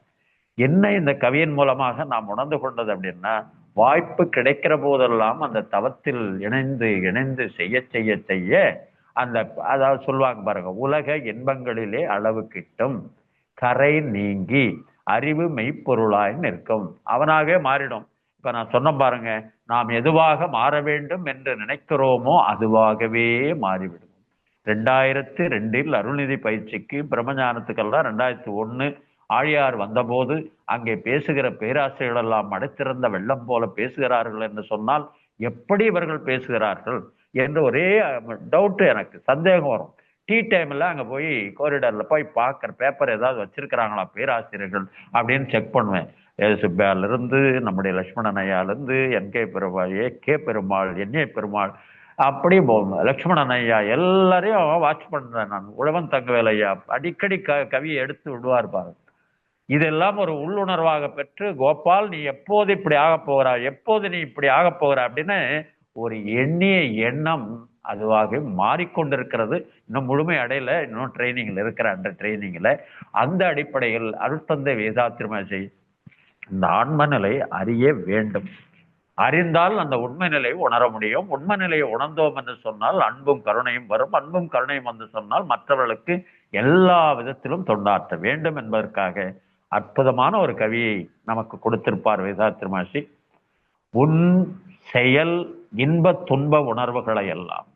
என்ன இந்த கவியின் மூலமாக நாம் உணர்ந்து கொண்டது அப்படின்னா, வாய்ப்பு கிடைக்கிற போதெல்லாம் அந்த தவத்தில் இணைந்து இணைந்து செய்ய செய்ய செய்ய அந்த, அதாவது சொல்லுவாங்க பாருங்க, உலக இன்பங்களிலே அளவு கிட்டும், கரை நீங்கி அறிவு மெய்ப்பொருளாய் நிற்கும், அவனாகவே மாறிடும். இப்ப நான் சொன்ன பாருங்க, நாம் எதுவாக மாற வேண்டும் என்று நினைக்கிறோமோ அதுவாகவே மாறிவிடும். 2002 அருள்நிதி பயிற்சிக்கு பிரம்மஞானத்துக்கெல்லாம் 2001 ஆழியார் வந்தபோது அங்கே பேசுகிற பேராசிரியர்கள் எல்லாம் மடைத்திருந்த வெள்ளம் போல பேசுகிறார்கள் என்று சொன்னால், எப்படி இவர்கள் பேசுகிறார்கள் என்று ஒரே டவுட், எனக்கு சந்தேகம் வரும். டீ டைம்ல அங்க போய் காரிடார்ல போய் பார்க்குற பேப்பர் ஏதாவது வச்சிருக்கிறாங்களா பேராசிரியர்கள் அப்படின்னு செக் பண்ணுவேன். சுப்பையால இருந்து, நம்முடைய லட்சுமணன் ஐயால இருந்து, என்.கே. பெருமாள், ஏ.கே. பெருமாள், என்.ஏ. பெருமாள், அப்படி லட்சுமணன் ஐயா எல்லாரையும் வாட்ச் பண்றேன் நான். உழவன் தங்கவேல் ஐயா அடிக்கடி கவியை எடுத்து விடுவார் பாருங்க. இதெல்லாம் ஒரு உள்ளுணர்வாக பெற்று, கோபால் நீ எப்போது இப்படி ஆக போகிறாய், எப்போது நீ இப்படி ஆக போகிறாய் அப்படின்னு ஒரு எண்ணிய எண்ணம் அதுவாக மாறிக்கொண்டிருக்கிறது. இன்னும் முழுமை அடையல, இன்னும் ட்ரைனிங்ல இருக்கிற அந்த ட்ரைனிங்ல. அந்த அடிப்படையில் அருட்தந்தை வேதாத்திரி இந்த ஆன்ம நிலை அறிய வேண்டும். அறிந்தால் அந்த உண்மை நிலையை உணர முடியும். உண்மை நிலையை உணர்ந்தோம் என்று சொன்னால் அன்பும் கருணையும் வரும். அன்பும் கருணையும் வந்து சொன்னால் மற்றவர்களுக்கு எல்லா விதத்திலும் தொண்டாற்ற வேண்டும் என்பதற்காக அற்புதமான ஒரு கவியை நமக்கு கொடுத்திருப்பார் வேதாத்திரி. உன் செயல் இன்ப துன்ப உணர்வுகளை எல்லாம்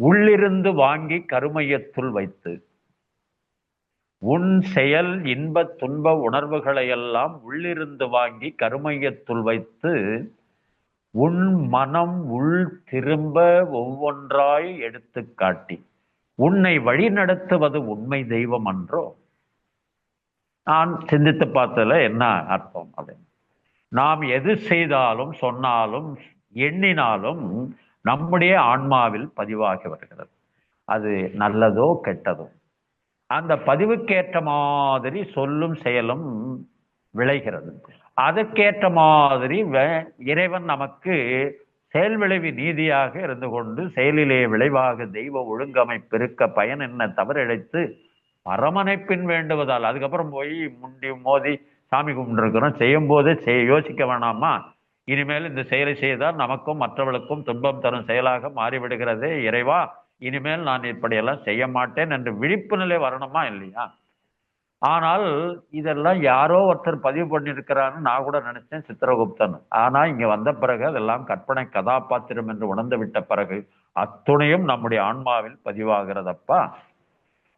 உள்ளிருந்து வாங்கி கருமையத்துள் வைத்து, உன் செயல் இன்ப துன்ப உணர்வுகளை எல்லாம் உள்ளிருந்து வாங்கி கருமையத்துள் வைத்து, உன் மனம் உள் திரும்ப ஒவ்வொன்றாய் எடுத்து காட்டி உன்னை வழி நடத்துவது உண்மை தெய்வம் அன்றோ. நான் சிந்தித்து பார்த்ததுல என்ன அர்த்தம் அப்படின்னு, நாம் எது செய்தாலும் சொன்னாலும் எண்ணினாலும் நம்முடைய ஆன்மாவில் பதிவாகி வருகிறது. அது நல்லதோ கெட்டதோ அந்த பதிவுக்கேற்ற மாதிரி சொல்லும் செயலும் விளைகிறது. அதற்கேற்ற மாதிரி இறைவன் நமக்கு செயல் விளைவு நீதியாக இருந்து கொண்டு, செயலிலே விளைவாக தெய்வ ஒழுங்கமைப்பு இருக்க பயன் என்ன தவறிழைத்து பரமனை பின் வேண்டுவதால், அதுக்கப்புறம் போய் முண்டி மோதி சாமி கும்பிட்டுருக்கிறோம், செய்யும் போதே யோசிக்க வேணாமா, இனிமேல் இந்த செயலை செய்தால் நமக்கும் மற்றவர்களுக்கும் துன்பம் தரும் செயலாக மாறிவிடுகிறதே இறைவா, இனிமேல் நான் இப்படியெல்லாம் செய்ய மாட்டேன் என்று விழிப்பு நிலை வரணுமா இல்லையா? ஆனால் இதெல்லாம் யாரோ ஒருத்தர் பதிவு பண்ணியிருக்கிறான்னு நான் கூட நினைச்சேன், சித்திரகுப்தன். ஆனா இங்க வந்த பிறகு அதெல்லாம் கற்பனை கதாபாத்திரம் என்று உணர்ந்து விட்ட பிறகு அத்துணையும் நம்முடைய ஆன்மாவில் பதிவாகிறதப்பா.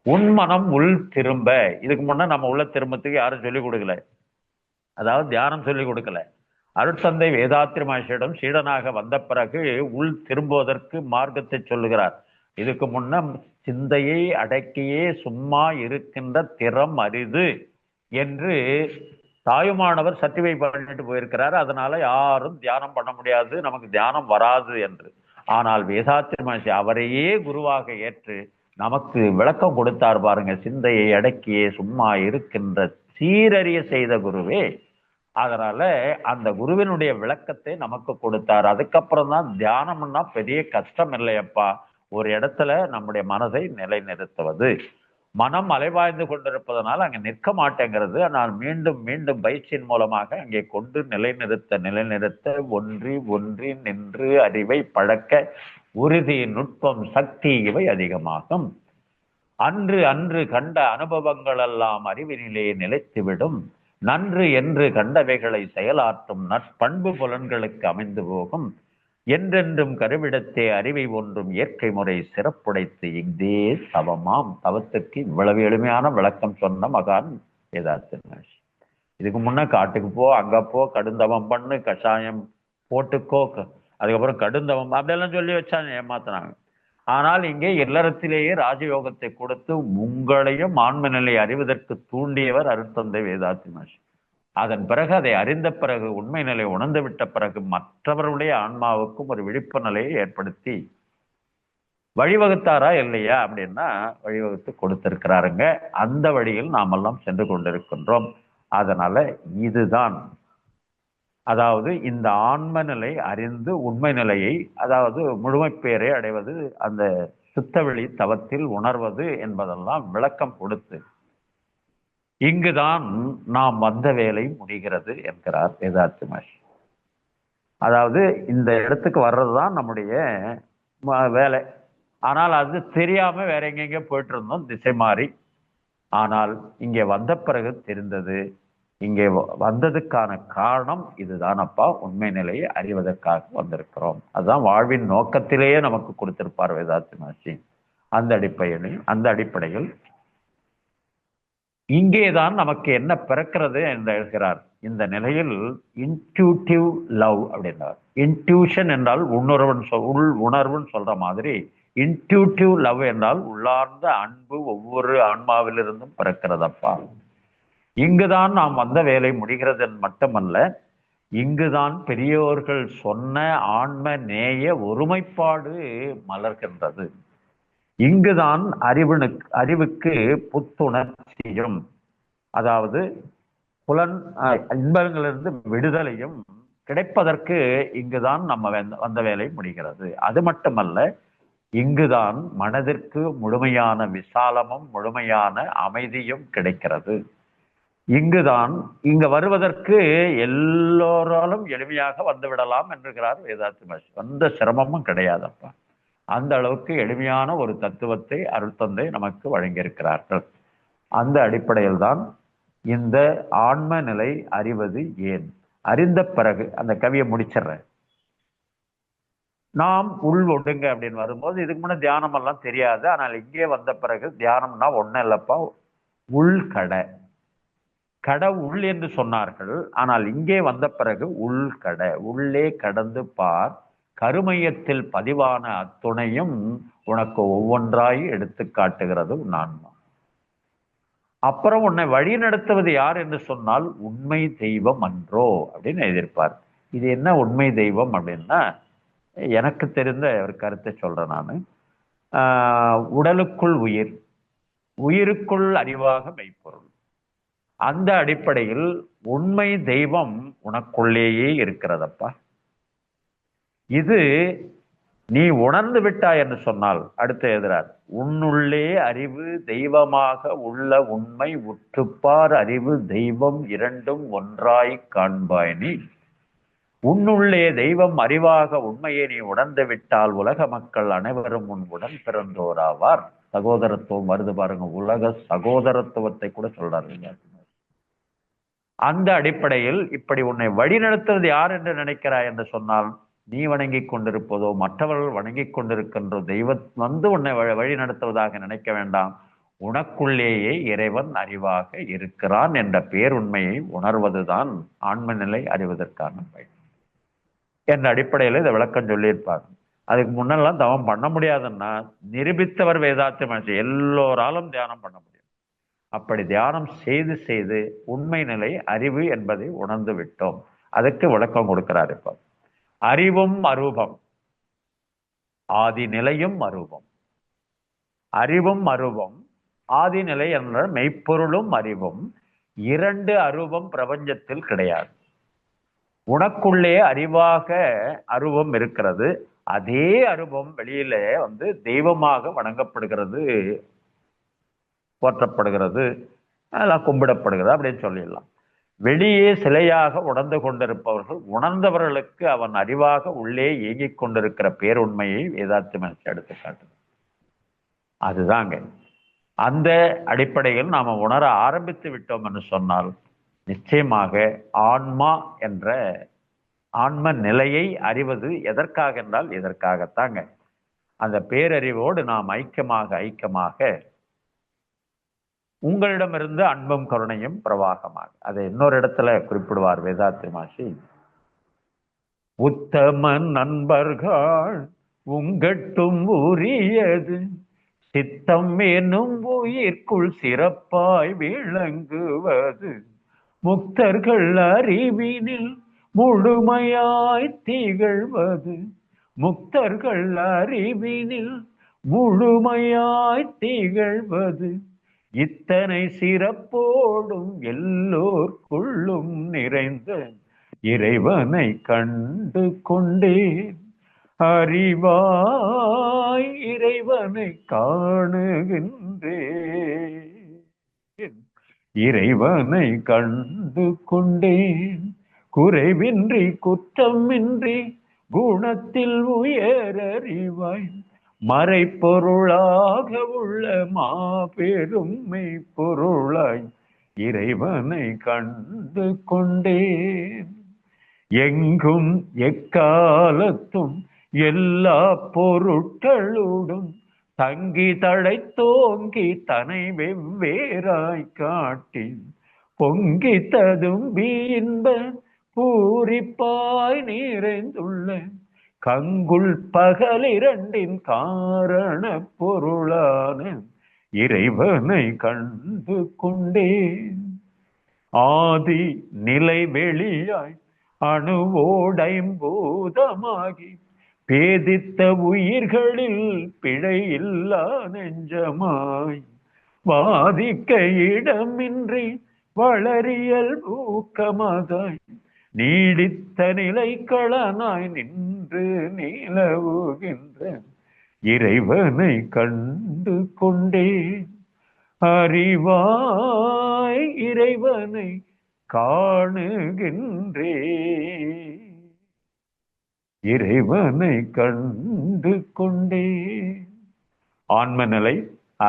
உன் மனம் உள் திரும்ப, இதுக்கு முன்ன நம்ம உள்ள திரும்பத்துக்கு யாரும் சொல்லிக் கொடுக்கல, அதாவது தியானம் சொல்லிக் கொடுக்கல. அருட்தந்தை வேதாத்திரி மகரிஷியிடம் சீடனாக வந்த பிறகு உள் திரும்புவதற்கு மார்க்கத்தை சொல்லுகிறார். இதுக்கு முன்ன சிந்தையை அடக்கியே சும்மா இருக்கின்ற திறம் அரிது என்று தாயுமானவர் சர்டிஃபை பண்ணிட்டு போயிருக்கிறார். அதனால யாரும் தியானம் பண்ண முடியாது, நமக்கு தியானம் வராது என்று. ஆனால் வேதாத்திரி மகரிஷி அவரையே குருவாக ஏற்று நமக்கு விளக்கம் கொடுத்தார் பாருங்க. சிந்தையை அடக்கியே சும்மா இருக்கின்ற சீரறிய செய்த குருவே. அதனால அந்த குருவினுடைய விளக்கத்தை நமக்கு கொடுத்தார். அதுக்கப்புறம் தான் தியானம்னா பெரிய கஷ்டம் இல்லையப்பா, ஒரு இடத்துல நம்முடைய மனதை நிலைநிறுத்துவது. மனம் அலைவாய்ந்து கொண்டிருப்பதனால் அங்கே நிற்க மாட்டேங்கிறது. ஆனால் மீண்டும் மீண்டும் பயிற்சியின் மூலமாக அங்கே கொண்டு நிலைநிறுத்த ஒன்றி ஒன்றி நின்று அறிவை பழக்க உறுதி நுட்பம் சக்தி இவை அதிகமாகும். அன்று அன்று கண்ட அனுபவங்கள் எல்லாம் அறிவினிலே நிலைத்துவிடும். நன்று என்று கண்டவைகளை செயலாற்றும் நற்பண்பு புலன்களுக்கு அமைந்து போகும். என்றென்றும் கருவிடத்தே அறிவை ஒன்றும் இயற்கை முறை சிறப்புடைத்து இஃதே தவமாம். தவத்துக்கு இவ்வளவு எளிமையான விளக்கம் சொன்ன மகான் வேதாத்திரி மகரிஷி. இதுக்கு முன்ன காட்டுக்கு போ, அங்க போ, கடுந்தவம் பண்ணு, கஷாயம் போட்டுக்கோ, அதுக்கப்புறம் கடுந்தவம் அப்படியெல்லாம் சொல்லி வச்சாங்க, ஏமாத்தினாங்க. ஆனால் இங்கே இல்லறத்திலேயே ராஜயோகத்தை கொடுத்து உங்களையும் ஆன்ம நிலை அறிவதற்கு தூண்டியவர் அருட்தந்தை வேதாத்திரி மகரிஷி. அதன் பிறகு அதை அறிந்த பிறகு உண்மை நிலை உணர்ந்து விட்ட பிறகு மற்றவருடைய ஆன்மாவுக்கும் ஒரு விழிப்பு நிலையை ஏற்படுத்தி வழிவகுத்தாரா இல்லையா அப்படின்னா வழிவகுத்து கொடுத்திருக்கிறாருங்க. அந்த வழியில் நாமெல்லாம் சென்று கொண்டிருக்கின்றோம். அதனால இதுதான், அதாவது இந்த ஆன்ம நிலை அறிந்து உண்மை நிலையை, அதாவது முழுமை பேரை அடைவது, அந்த சுத்தவெளி தவத்தில் உணர்வது என்பதெல்லாம் விளக்கம் கொடுத்து இங்குதான் நாம் வந்த வேலை முடிகிறது என்கிறார் வேதாத்ரி மகர்ஷி. அதாவது இந்த இடத்துக்கு வர்றதுதான் நம்முடைய வேலை. ஆனால் அது தெரியாம வேற எங்கெங்க போயிட்டு இருந்தோம் திசை மாறி. ஆனால் இங்கே வந்த பிறகு தெரிந்தது, இங்கே வந்ததுக்கான காரணம் இதுதான் அப்பா, உண்மை நிலையை அறிவதற்காக வந்திருக்கிறோம். அதுதான் வாழ்வின் நோக்கத்திலேயே நமக்கு கொடுத்திருப்பார் வேதாத்ரி மகர்ஷி. அந்த அடிப்படையில் இங்கேதான் நமக்கு என்ன பிறக்கிறது என்று எழுதுகிறார். இந்த நிலையில் இன்ட்யூட்டிவ் லவ் அப்படின்றார். இன்ட்யூஷன் என்றால் உள் உணர்வுன்னு சொல்ற மாதிரி, இன்ட்யூட்டிவ் லவ் என்றால் உள்ளார்ந்த அன்பு ஒவ்வொரு ஆன்மாவிலிருந்தும் பிறக்கிறதப்பா. இங்குதான் நாம் வந்த வேலை முடிகிறது மட்டுமல்ல, இங்குதான் பெரியோர்கள் சொன்ன ஆன்ம நேய ஒருமைப்பாடு மலர்கின்றது. இங்குதான் அறிவுக்கு புத்துணர்ச்சியும், அதாவது புலன் இன்பங்களிலிருந்து விடுதலையும் கிடைப்பதற்கு இங்குதான் நம்ம வந்த வேலை முடிகிறது. அது மட்டுமல்ல, இங்குதான் மனதிற்கு முழுமையான விசாலமும் முழுமையான அமைதியும் கிடைக்கிறது. இங்குதான் வருவதற்கு எல்லோராலும் எளிமையாக வந்து விடலாம் என்கிறார் வேதாத்ரி மகர்ஷி. எந்த சிரமமும் கிடையாதப்பா. அந்த அளவுக்கு எளிமையான ஒரு தத்துவத்தை அருட்தந்தை நமக்கு வழங்கியிருக்கிறார்கள். அந்த அடிப்படையில் தான் இந்த ஆன்ம நிலை அறிவது ஏன், அறிந்த பிறகு அந்த கவியை முடிச்சிடுறேன். நாம் உள் ஒடுங்க அப்படின்னு வரும்போது இதுக்கு முன்னே தியானம் எல்லாம் தெரியாது. ஆனால் இங்கே வந்த பிறகு தியானம்னா ஒன்றும் இல்லப்பா, உள்கடை. உள் என்று சொன்னார்கள். ஆனால் இங்கே வந்த பிறகு உள்கடை, உள்ளே கடந்து பார், கருமையத்தில் பதிவான அத்துணையும் உனக்கு ஒவ்வொன்றாய் எடுத்து காட்டுகிறது உன் ஆன்மா. அப்புறம் உன்னை வழி நடத்துவது யார் என்று சொன்னால் உண்மை தெய்வம் அன்றோ அப்படின்னு எழுதியிருப்பார். இது என்ன உண்மை தெய்வம் அப்படின்னா, எனக்கு தெரிந்த ஒரு கருத்தை சொல்றேன் நான். உடலுக்குள் உயிர், உயிருக்குள் அறிவாக மெய்ப்பொருள். அந்த அடிப்படையில் உண்மை தெய்வம் உனக்குள்ளேயே இருக்கிறதப்பா. இது நீ உணர்ந்து விட்டாய் என்று சொன்னால் அடுத்து எழுதுறார், உன்னுள்ளே அறிவு தெய்வமாக உள்ள உண்மை உற்றுப்பார், அறிவு தெய்வம் இரண்டும் ஒன்றாய் காண்பாய். நீ உன்னுள்ளே தெய்வம் அறிவாக உண்மையை நீ உணர்ந்து விட்டால் உலக மக்கள் அனைவரும் உன் உடன் பிறந்தோராவார். சகோதரத்துவம் வருது பாருங்க, உலக சகோதரத்துவத்தை கூட சொல்றாரு. அந்த அடிப்படையில் இப்படி உன்னை வழிநடத்துவது யார் என்று நினைக்கிறாய் என்று சொன்னால், நீ வணங்கி கொண்டிருப்பதோ மற்றவர்கள் வணங்கி கொண்டிருக்கின்ற தெய்வம் உன்னை வழி நடத்துவதாக நினைக்க வேண்டாம். உனக்குள்ளேயே இறைவன் அறிவாக இருக்கிறான் என்ற பேருண்மையை உணர்வதுதான் ஆன்ம நிலை அறிவதற்கான பயன் என்ற அடிப்படையில் இதை விளக்கம் சொல்லியிருப்பாங்க. அதுக்கு முன்னெல்லாம் தவம் பண்ண முடியாதுன்னா நிரூபித்தவர் வேதாத்ரி மகர்ஷி. எல்லோராலும் தியானம் பண்ண முடியும். அப்படி தியானம் செய்து செய்து உண்மை நிலை அறிவு என்பதை உணர்ந்து விட்டோம். அதுக்கு விளக்கம் கொடுக்கிறார். இப்போ அறிவும் அரூபம், ஆதி நிலையும் அரூபம். அறிவும் அரூபம், ஆதி நிலை என்ற மெய்ப்பொருளும் அறிவும், இரண்டு அரூபம் பிரபஞ்சத்தில் கிடையாது. உனக்குள்ளே அறிவாக அரூபம் இருக்கிறது. அதே அரூபம் வெளியில தெய்வமாக வணங்கப்படுகிறது, போற்றப்படுகிறது, அதெல்லாம் கும்பிடப்படுகிறது அப்படின்னு சொல்லிடலாம். வெளியே சிலையாக உணர்ந்து கொண்டிருப்பவர்கள், உணர்ந்தவர்களுக்கு அவன் அறிவாக உள்ளே இயங்கிக் கொண்டிருக்கிற பேருண்மையை வேதாத்ரி மகர்ஷி எடுத்து காட்டுது. அதுதாங்க. அந்த அடிப்படையில் நாம உணர ஆரம்பித்து விட்டோம் என்று சொன்னால் நிச்சயமாக ஆன்மா என்ற ஆன்ம நிலையை அறிவது எதற்காக என்றால் இதற்காகத்தாங்க. அந்த பேரறிவோடு நாம் ஐக்கியமாக உங்களிடமிருந்து அன்பும் கருணையும் பிரவாகமாக. அதை இன்னொரு இடத்துல குறிப்பிடுவார் வேதாத்ரி மகர்ஷி. உத்தம நண்பர்கள் உங்கட்டும் உரியது, சித்தம் என்னும் உயிர்க்குள் சிறப்பாய் விளங்குவது, முக்தர்கள் அறிவினில் முழுமையாய் திகழ்வது, முக்தர்கள் அறிவினில் முழுமையாய் திகழ்வது, இத்தனை சிறப்போடும் எல்லோர்க்குள்ளும் நிறைந்த இறைவனை கண்டு கொண்டேன். அறிவாய் இறைவனை காணுகின்றேன், இறைவனை கண்டு கொண்டேன். குறைவின்றி குற்றமின்றி குணத்தில் உயரறிவாய், மறைப்பொருளாக உள்ள மாபெருமை பொருளாய் இறைவனை கண்டு கொண்டேன். எங்கும் எக்காலத்தும் எல்லா பொருட்களுடன் தங்கி தழைத்தோங்கி தனை வெவ்வேறாய் காட்டி, பொங்கி ததும்பி இன்ப பூரிப்பாய் நிறைந்துள்ள கங்குள் பகலிரண்டின் காரண பொருளான இறைவனை கண்டு கொண்டேன். ஆதி நிலை வெளியாய் அணுவோடைம்பூதமாகி பேதித்த உயிர்களில் பிழையில்லா நெஞ்சமாய், வாதிக்க இடமின்றி வளரியல் ஊக்கமதாய் நீடித்த நிலைக்களனாய் நின்று நிலவுகின்ற இறைவனை கண்டு கொண்டேன். அறிவாய் இறைவனை காணுகின்றேன், இறைவனை கண்டு கொண்டேன். ஆன்ம நிலை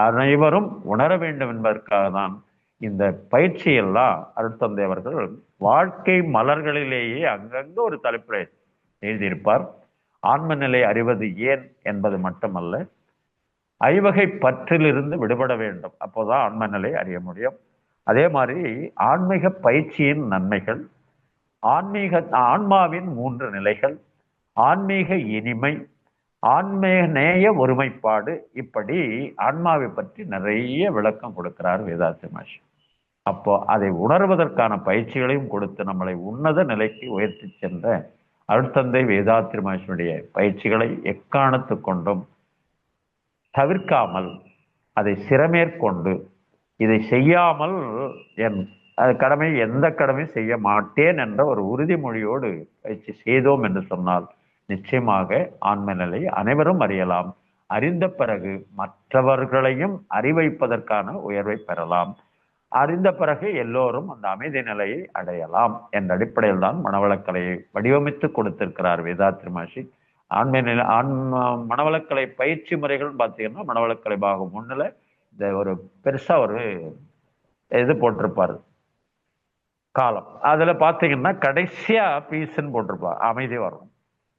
அனைவரும் உணர வேண்டும் என்பதற்காக தான் இந்த பயிற்சியெல்லாம் அருட்தந்தை அவர்கள் வாழ்க்கை மலர்களிலேயே அங்கங்க ஒரு தலைப்பில் எழுதியிருப்பார். ஆன்ம நிலை அறிவது ஏன் என்பது மட்டுமல்ல, ஐவகை பற்றிலிருந்து விடுபட வேண்டும், அப்போதான் ஆன்ம நிலை அறிய முடியும். அதே மாதிரி ஆன்மீக பயிற்சியின் நன்மைகள், ஆன்மாவின் 3 நிலைகள், ஆன்மீக இனிமை, ஆன்மீக நேய ஒருமைப்பாடு, இப்படி ஆன்மாவை பற்றி நிறைய விளக்கம் கொடுக்கிறார் வேதாத்திரி மகர்ஷி. அப்போ அதை உணர்வதற்கான பயிற்சிகளையும் கொடுத்து நம்மளை உன்னத நிலைக்கு உயர்த்தி சென்ற அருட்தந்தை வேதாத்திரி மகர்ஷியுடைய பயிற்சிகளை எக்காரணத்து கொண்டும் தவிர்க்காமல், அதை சிறமேற்கொண்டு, இதை செய்யாமல் என் கடமை எந்த கடமை செய்ய மாட்டேன் என்ற ஒரு உறுதிமொழியோடு பயிற்சி செய்தோம் என்று சொன்னால் நிச்சயமாக ஆன்ம நிலை அனைவரும் அறியலாம். அறிந்த பிறகு மற்றவர்களையும் அறிவைப்பதற்கான உயர்வை பெறலாம். அறிந்த பிறகு எல்லோரும் அந்த அமைதி நிலையை அடையலாம் என்ற அடிப்படையில் தான் மனவளக்கலையை வடிவமைத்து கொடுத்திருக்கிறார் வேதாத்திரி மகர்ஷி. மனவளக்கலை பயிற்சி முறைகள் பார்த்தீங்கன்னா மனவளக்கலை பாகம் 1ல இந்த ஒரு பெருசா ஒரு இது போட்டிருப்பாரு காலம், அதுல பாத்தீங்கன்னா கடைசியா பீஸ்ன்னு போட்டிருப்பார், அமைதி வரும்.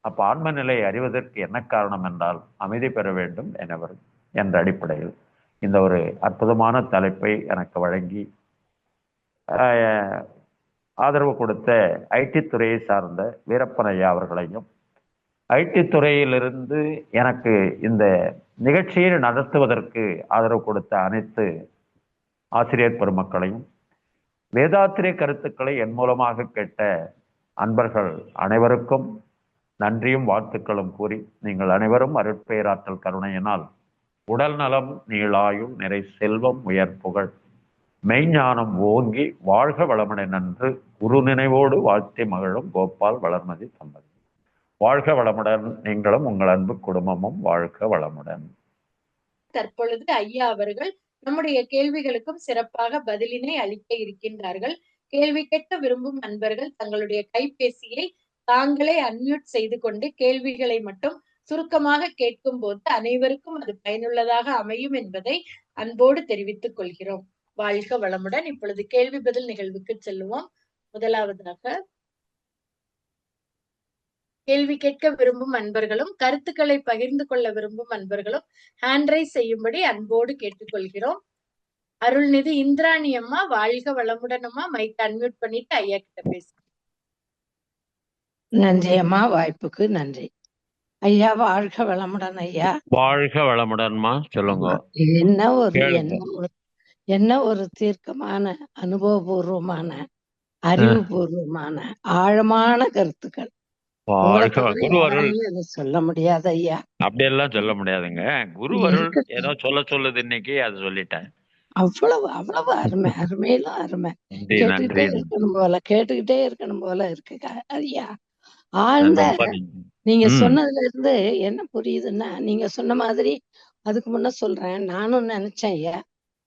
அப்ப ஆன்ம நிலையை அறிவதற்கு என்ன காரணம் என்றால் அமைதி பெற வேண்டும் எனவர் என்ற அடிப்படையில் இந்த ஒரு அற்புதமான தலைப்பை எனக்கு வழங்கி ஆதரவு கொடுத்த ஐடி துறையை சார்ந்த வீரப்பன் ஐயா அவர்களையும், ஐடி துறையிலிருந்து எனக்கு இந்த நிகழ்ச்சியை நடத்துவதற்கு ஆதரவு கொடுத்த அனைத்து ஆசிரியர் பெருமக்களையும், வேதாத்திரிய கருத்துக்களை என் மூலமாக கேட்ட அன்பர்கள் அனைவருக்கும் நன்றியும் வாழ்த்துக்களும் கூறி, நீங்கள் அனைவரும் அருட்பேராற்றல் கருணையினால் உடல் நலம், நீளாயுள், நிறை செல்வம், உயர் புகழ், மெய்ஞானம் ஓங்கி வாழ்க வளமுடன் என்று குரு நினைவோடு வாழ்த்தி மகிழும் கோபால் வளர்மதி தம்பதி. வாழ்க வளமுடன். நீங்களும் உங்கள் அன்பு குடும்பமும் வாழ்க வளமுடன். தற்பொழுது ஐயா அவர்கள் நம்முடைய கேள்விகளுக்கும் சிறப்பாக பதிலினை அளிக்க இருக்கின்றார்கள். கேள்வி கேட்க விரும்பும் நண்பர்கள் தங்களுடைய கைபேசியை தாங்களே அன்மியூட் செய்து கொண்டு கேள்விகளை மட்டும் சுருக்கமாக கேட்கும் போது அனைவருக்கும் அது பயனுள்ளதாக அமையும் என்பதை அன்போடு தெரிவித்துக் கொள்கிறோம். வாழ்க வளமுடன். இப்பொழுது கேள்வி பதில் நிகழ்வுக்கு செல்லுவோம். முதலாவதாக கேள்வி கேட்க விரும்பும் அன்பர்களும் கருத்துக்களை பகிர்ந்து கொள்ள விரும்பும் அன்பர்களும் ஹேண்ட் ரைஸ் செய்யும்படி அன்போடு கேட்டுக்கொள்கிறோம். அருள்நிதி இந்திராணி அம்மா, வாழ்க வளமுடன் அம்மா. மைக் அன்மியூட் பண்ணிட்டு ஐயா கிட்ட பேசு. நன்றி அம்மா, வாய்ப்புக்கு நன்றி. ஐயா வாழ்க வளமுடன். ஐயா வாழ்க வளமுடன்மா, சொல்லுங்க. என்ன ஒரு தீர்க்கமான அனுபவபூர்வமான அறிவுபூர்வமான ஆழமான கருத்துக்கள். உங்களை வாழ்க தவிர குரு அருள். யாராலையும் இதை சொல்ல முடியாது ஐயா. அப்படியெல்லாம் சொல்ல முடியாதுங்க. குரு அருள் ஏதோ இருக்கட்டும். சொல்லுது இன்னைக்கு, அது சொல்லிட்டேன். அவ்வளவு அவ்வளவு அருமை, அருமையிலும் அருமை. நன்றி கேட்டுக்கிட்டே நன்றி கேட்டுக்கிட்டே இருக்கணும் போல இருக்கு ஐயா. ஆழ்ந்த ரொம்ப நன்றி. நீங்க ம் சொன்னதுல இருந்து என்ன புரியுதுன்னா, நீங்க சொன்ன மாதிரி அதுக்கு முன்ன சொல்றேன். நானும் நினைச்சேன் ஐயா.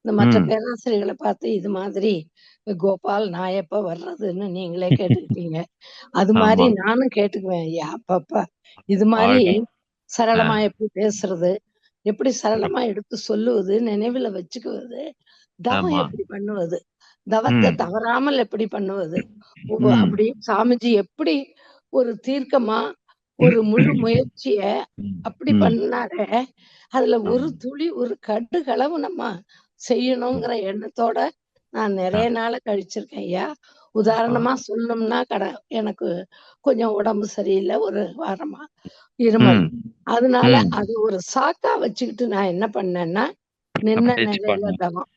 இந்த மற்ற ம் பேராசிரியர்களை பார்த்து இது மாதிரி கோபால் நான் எப்ப வர்றதுன்னு நீங்களே கேட்டுக்கிட்டீங்க. அது மாதிரி ஆமா. நானும் கேட்டுக்குவேன் ஐயா அப்பப்ப. இது மாதிரி வாழ்க. ஆ, சரளமா எப்படி பேசுறது, எப்படி சரளமா எடுத்து சொல்லுவது, நினைவுல வச்சுக்குவது, தவம் ஆமா. எப்படி பண்ணுவது, தவத்தை ம் தவறாமல் எப்படி பண்ணுவது, ம் அப்படி சாமிஜி எப்படி ஒரு தீர்க்கமா ஒரு முழு முயற்சிய ம் அப்படி ம் பண்ணாரே, அதுல ஒரு ஆமா. துளி ஒரு கடுகளவு நம்ம செய்யணுங்கிற எண்ணத்தோட நான் ஆ, நிறைய நாள கழிச்சிருக்கேன் ஐயா. ஆ. உதாரணமா சொல்லணும்னா எனக்கு கொஞ்சம் உடம்பு சரியில்லை ஒரு வாரமா, இருமல். ம் அதனால ம் அது ஒரு சாக்கா வச்சுக்கிட்டு நான் என்ன பண்ணேன்னா, நின்ன பயிற்சி நிலையில பண்ணேன். தவம்,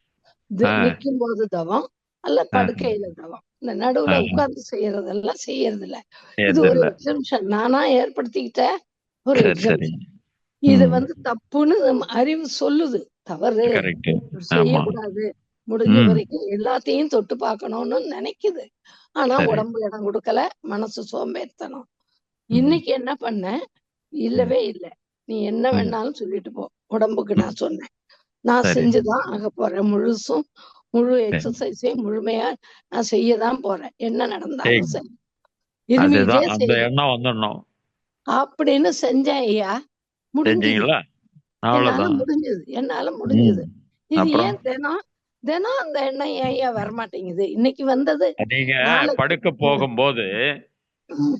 ஆ, நிக்கும்போது தவம், அல்ல ஆ, படுக்கையில தவம். இந்த நடுவுல ஆ. உட்கார்ந்து செய்யறதெல்லாம் செய்யறது இல்ல. இது ஒரு ஏதில்ல. எக்ஸம்ஷன். நானா ஏற்படுத்திக்கிட்ட ஒரு சரி சரி. எக்ஸம்ஷன். இது ம் தப்புன்னு நம்ம அறிவு சொல்லுது. தவறு. கரெக்ட். ஆமா. செய்யக்கூடாது. முடிஞ்ச ம் வரைக்கும் எல்லாத்தையும் தொட்டு பார்க்கணும்னு நினைக்குது. ஆனா சரி. உடம்பு இடம் கொடுக்கல. மனசு சோம்பேறித்தனம். ம் இன்னைக்கு என்ன பண்ணேன்? ம் இல்லவே இல்ல. நீ என்ன ம் வேணாலும் சொல்லிட்டு போ. உடம்புக்கு ம். நான் சொன்னேன். நான் சரி செஞ்சுதான் ஆகப்போறேன். முழு சரி. எக்ஸர்சைஸையும் முழுமையா நான் செய்யதான் போறேன். என்ன நடந்தாலும் செய்யுங்க. சரி. இருமிக்கிட்டே அதுதான் அந்த செய்வேன். எண்ணம் வந்துடணும். அப்படின்னு செஞ்சேன் ஐயா. முடிஞ்சது. செஞ்சீங்களா? என்னால அவ்வளவுதான். முடிஞ்சது. என்னால ம் முடிஞ்சது. இது அப்புறம் ஏன் தினம் தினம் அந்த எண்ணம் ஏன்யா வரமாட்டேங்குது? இன்னைக்கு வந்தது நீங்க நாளைக்கு படுக்க ம், போகும்போது ம்.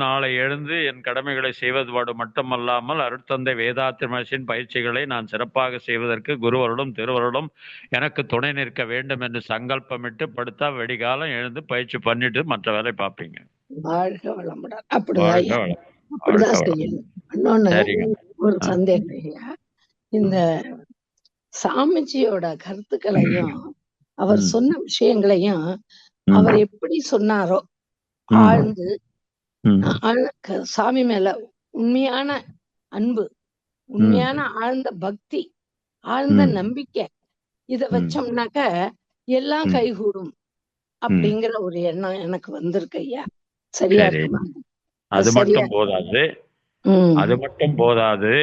நாளை எழுந்து என் கடமைகளை செய்வதோடு மட்டுமல்லாமல் அருட்தந்தை வேதாத்திரி மகர்ஷியின் பயிற்சிகளை நான் சிறப்பாக செய்வதற்கு குருவருடும் திருவருடும் எனக்கு துணை நிற்க வேண்டும் என்று சங்கல்பமிட்டு படுத்தா வெடிகாலம் எழுந்து பயிற்சி பண்ணிட்டு மற்ற வேலை பார்ப்பீங்க. வாழ்க வளமுடன். அப்படிதான் வாழ்க ஐயா. வளம். வாழ்க அப்படிதான் வளம். செய்யணும். இன்னொன்னு சரிங்க. ஒரு ஆ. சந்தேகம் ஐயா. இந்த சாமிஜியோட கருத்துக்களையும், அவர் ம் சொன்ன விஷயங்களையும், ம் அவர் எப்படி சொன்னாரோ ம் ஆழ்ந்து ம் சாமி மேல உண்மையான அன்பு, ம் உண்மையான ஆழ்ந்த பக்தி, ஆழ்ந்த ம் நம்பிக்கை இத ம் வச்சோம்னாக்க எல்லாம் ம் கைகூடும் ம் அப்படிங்கிற ஒரு எண்ணம் எனக்கு வந்திருக்கு ஐயா. சரியா சரி. இருக்குமா? அது அது சரியா மட்டும் போதாது. ம். அது மட்டும் போதாது.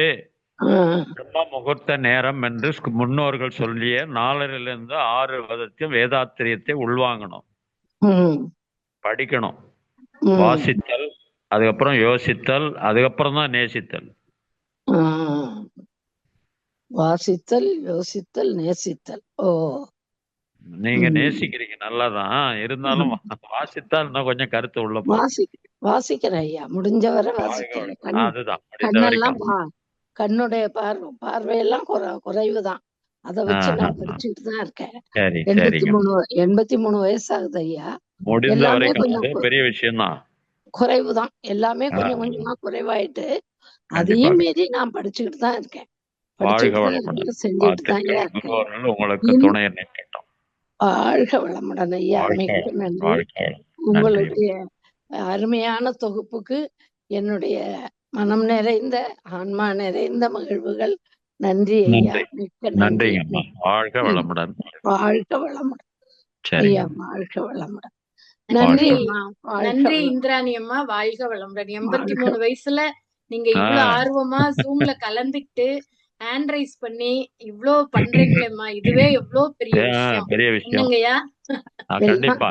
ஆ. பிரம்ம முகூர்த்த நேரம் என்று முன்னோர்கள் சொல்லிய 4லிருந்து 6 வரைக்கும் வேதாத்திரியத்தை உள்வாங்கணும், ம். படிக்கணும், ம். வாசித்தல், அதுக்கப்புறம் யோசித்தல், அதுக்கப்புறம் தான் நேசித்தல். ஆ. வாசித்தல், யோசித்தல், நேசித்தல். ஓ! நீங்க ம். நேசிக்கிறீங்க நல்லாதான் இருந்தாலும் ம். வாசித்தால் இன்னும் கொஞ்சம் கருத்து உள்ள போகும். வாசி வாசிக்கிறேன் ஐயா. முடிஞ்ச வரை வாழ்க வாசிக்கிறேன். வளம். அதுதான் முடிந்த கண்ணெல்லாம் வரைக்கும். கண்ணுடைய பார்வையெல்லாம் குறைவுதான். அத வச்சு நான் ஆஹ் படிச்சுக்கிட்டு தான் இருக்கேன். சரி சரிங்க. 83 வயசாகுது ஐயா. முடிந்த எல்லாமே வரைக்கும் கொஞ்சம் அதே பெரிய விஷயம்தான். குறைவுதான். எல்லாமே கொஞ்சம் ஆஹ் கொஞ்சமா குறைவாயிட்டு, அதையும் கண்டிப்பாக. மீறி நான் படிச்சுக்கிட்டு தான் இருக்கேன். வாழ்க படிச்சுக்கிட்டு தான் வளமுடன். இருக்கேன். செஞ்சுட்டு தான் ஐயா வாழ்த்துக்கள். இருக்கேன். குருவர்கள் உங்களுக்கு இன் துணை நிற்கட்டும். வாழ்க வளமுடன் ஐயா. வாழ்க மிக்க வளம். நன்றி. வாழ்க வளம். நன்றி. உங்களுடைய அருமையான தொகுப்புக்கு என்னுடைய மனம் நிறைந்த, ஆன்மா நிறைந்த மகிழ்வுகள். நன்றி ஐயா. நன்றி. மிக்க நன்றி. நன்றிங்கம்மா. வாழ்க வளமுடன். வாழ்க வளமுடன். ஐயா சரிங்க. வாழ்க வளமுடன். நன்றி. நன்றி வாழ்க. அம்மா. வாழ்க நன்றி வளமுடன். இந்திராணி அம்மா. வாழ்க வளமுடன். வாழ்க 83 வயசுல நீங்க இவ்ளோ ஆஹ் ஆர்வமா Zoomல கலந்துக்கிட்டு ஹேண்ட் ரைஸ் பண்ணி இவ்ளோ பண்றீங்களேம்மா, இதுவே எவ்ளோ பெரிய விஷயம். பெரிய விஷயம். என்னங்கய்யா? எல்லாம் கண்டிப்பா.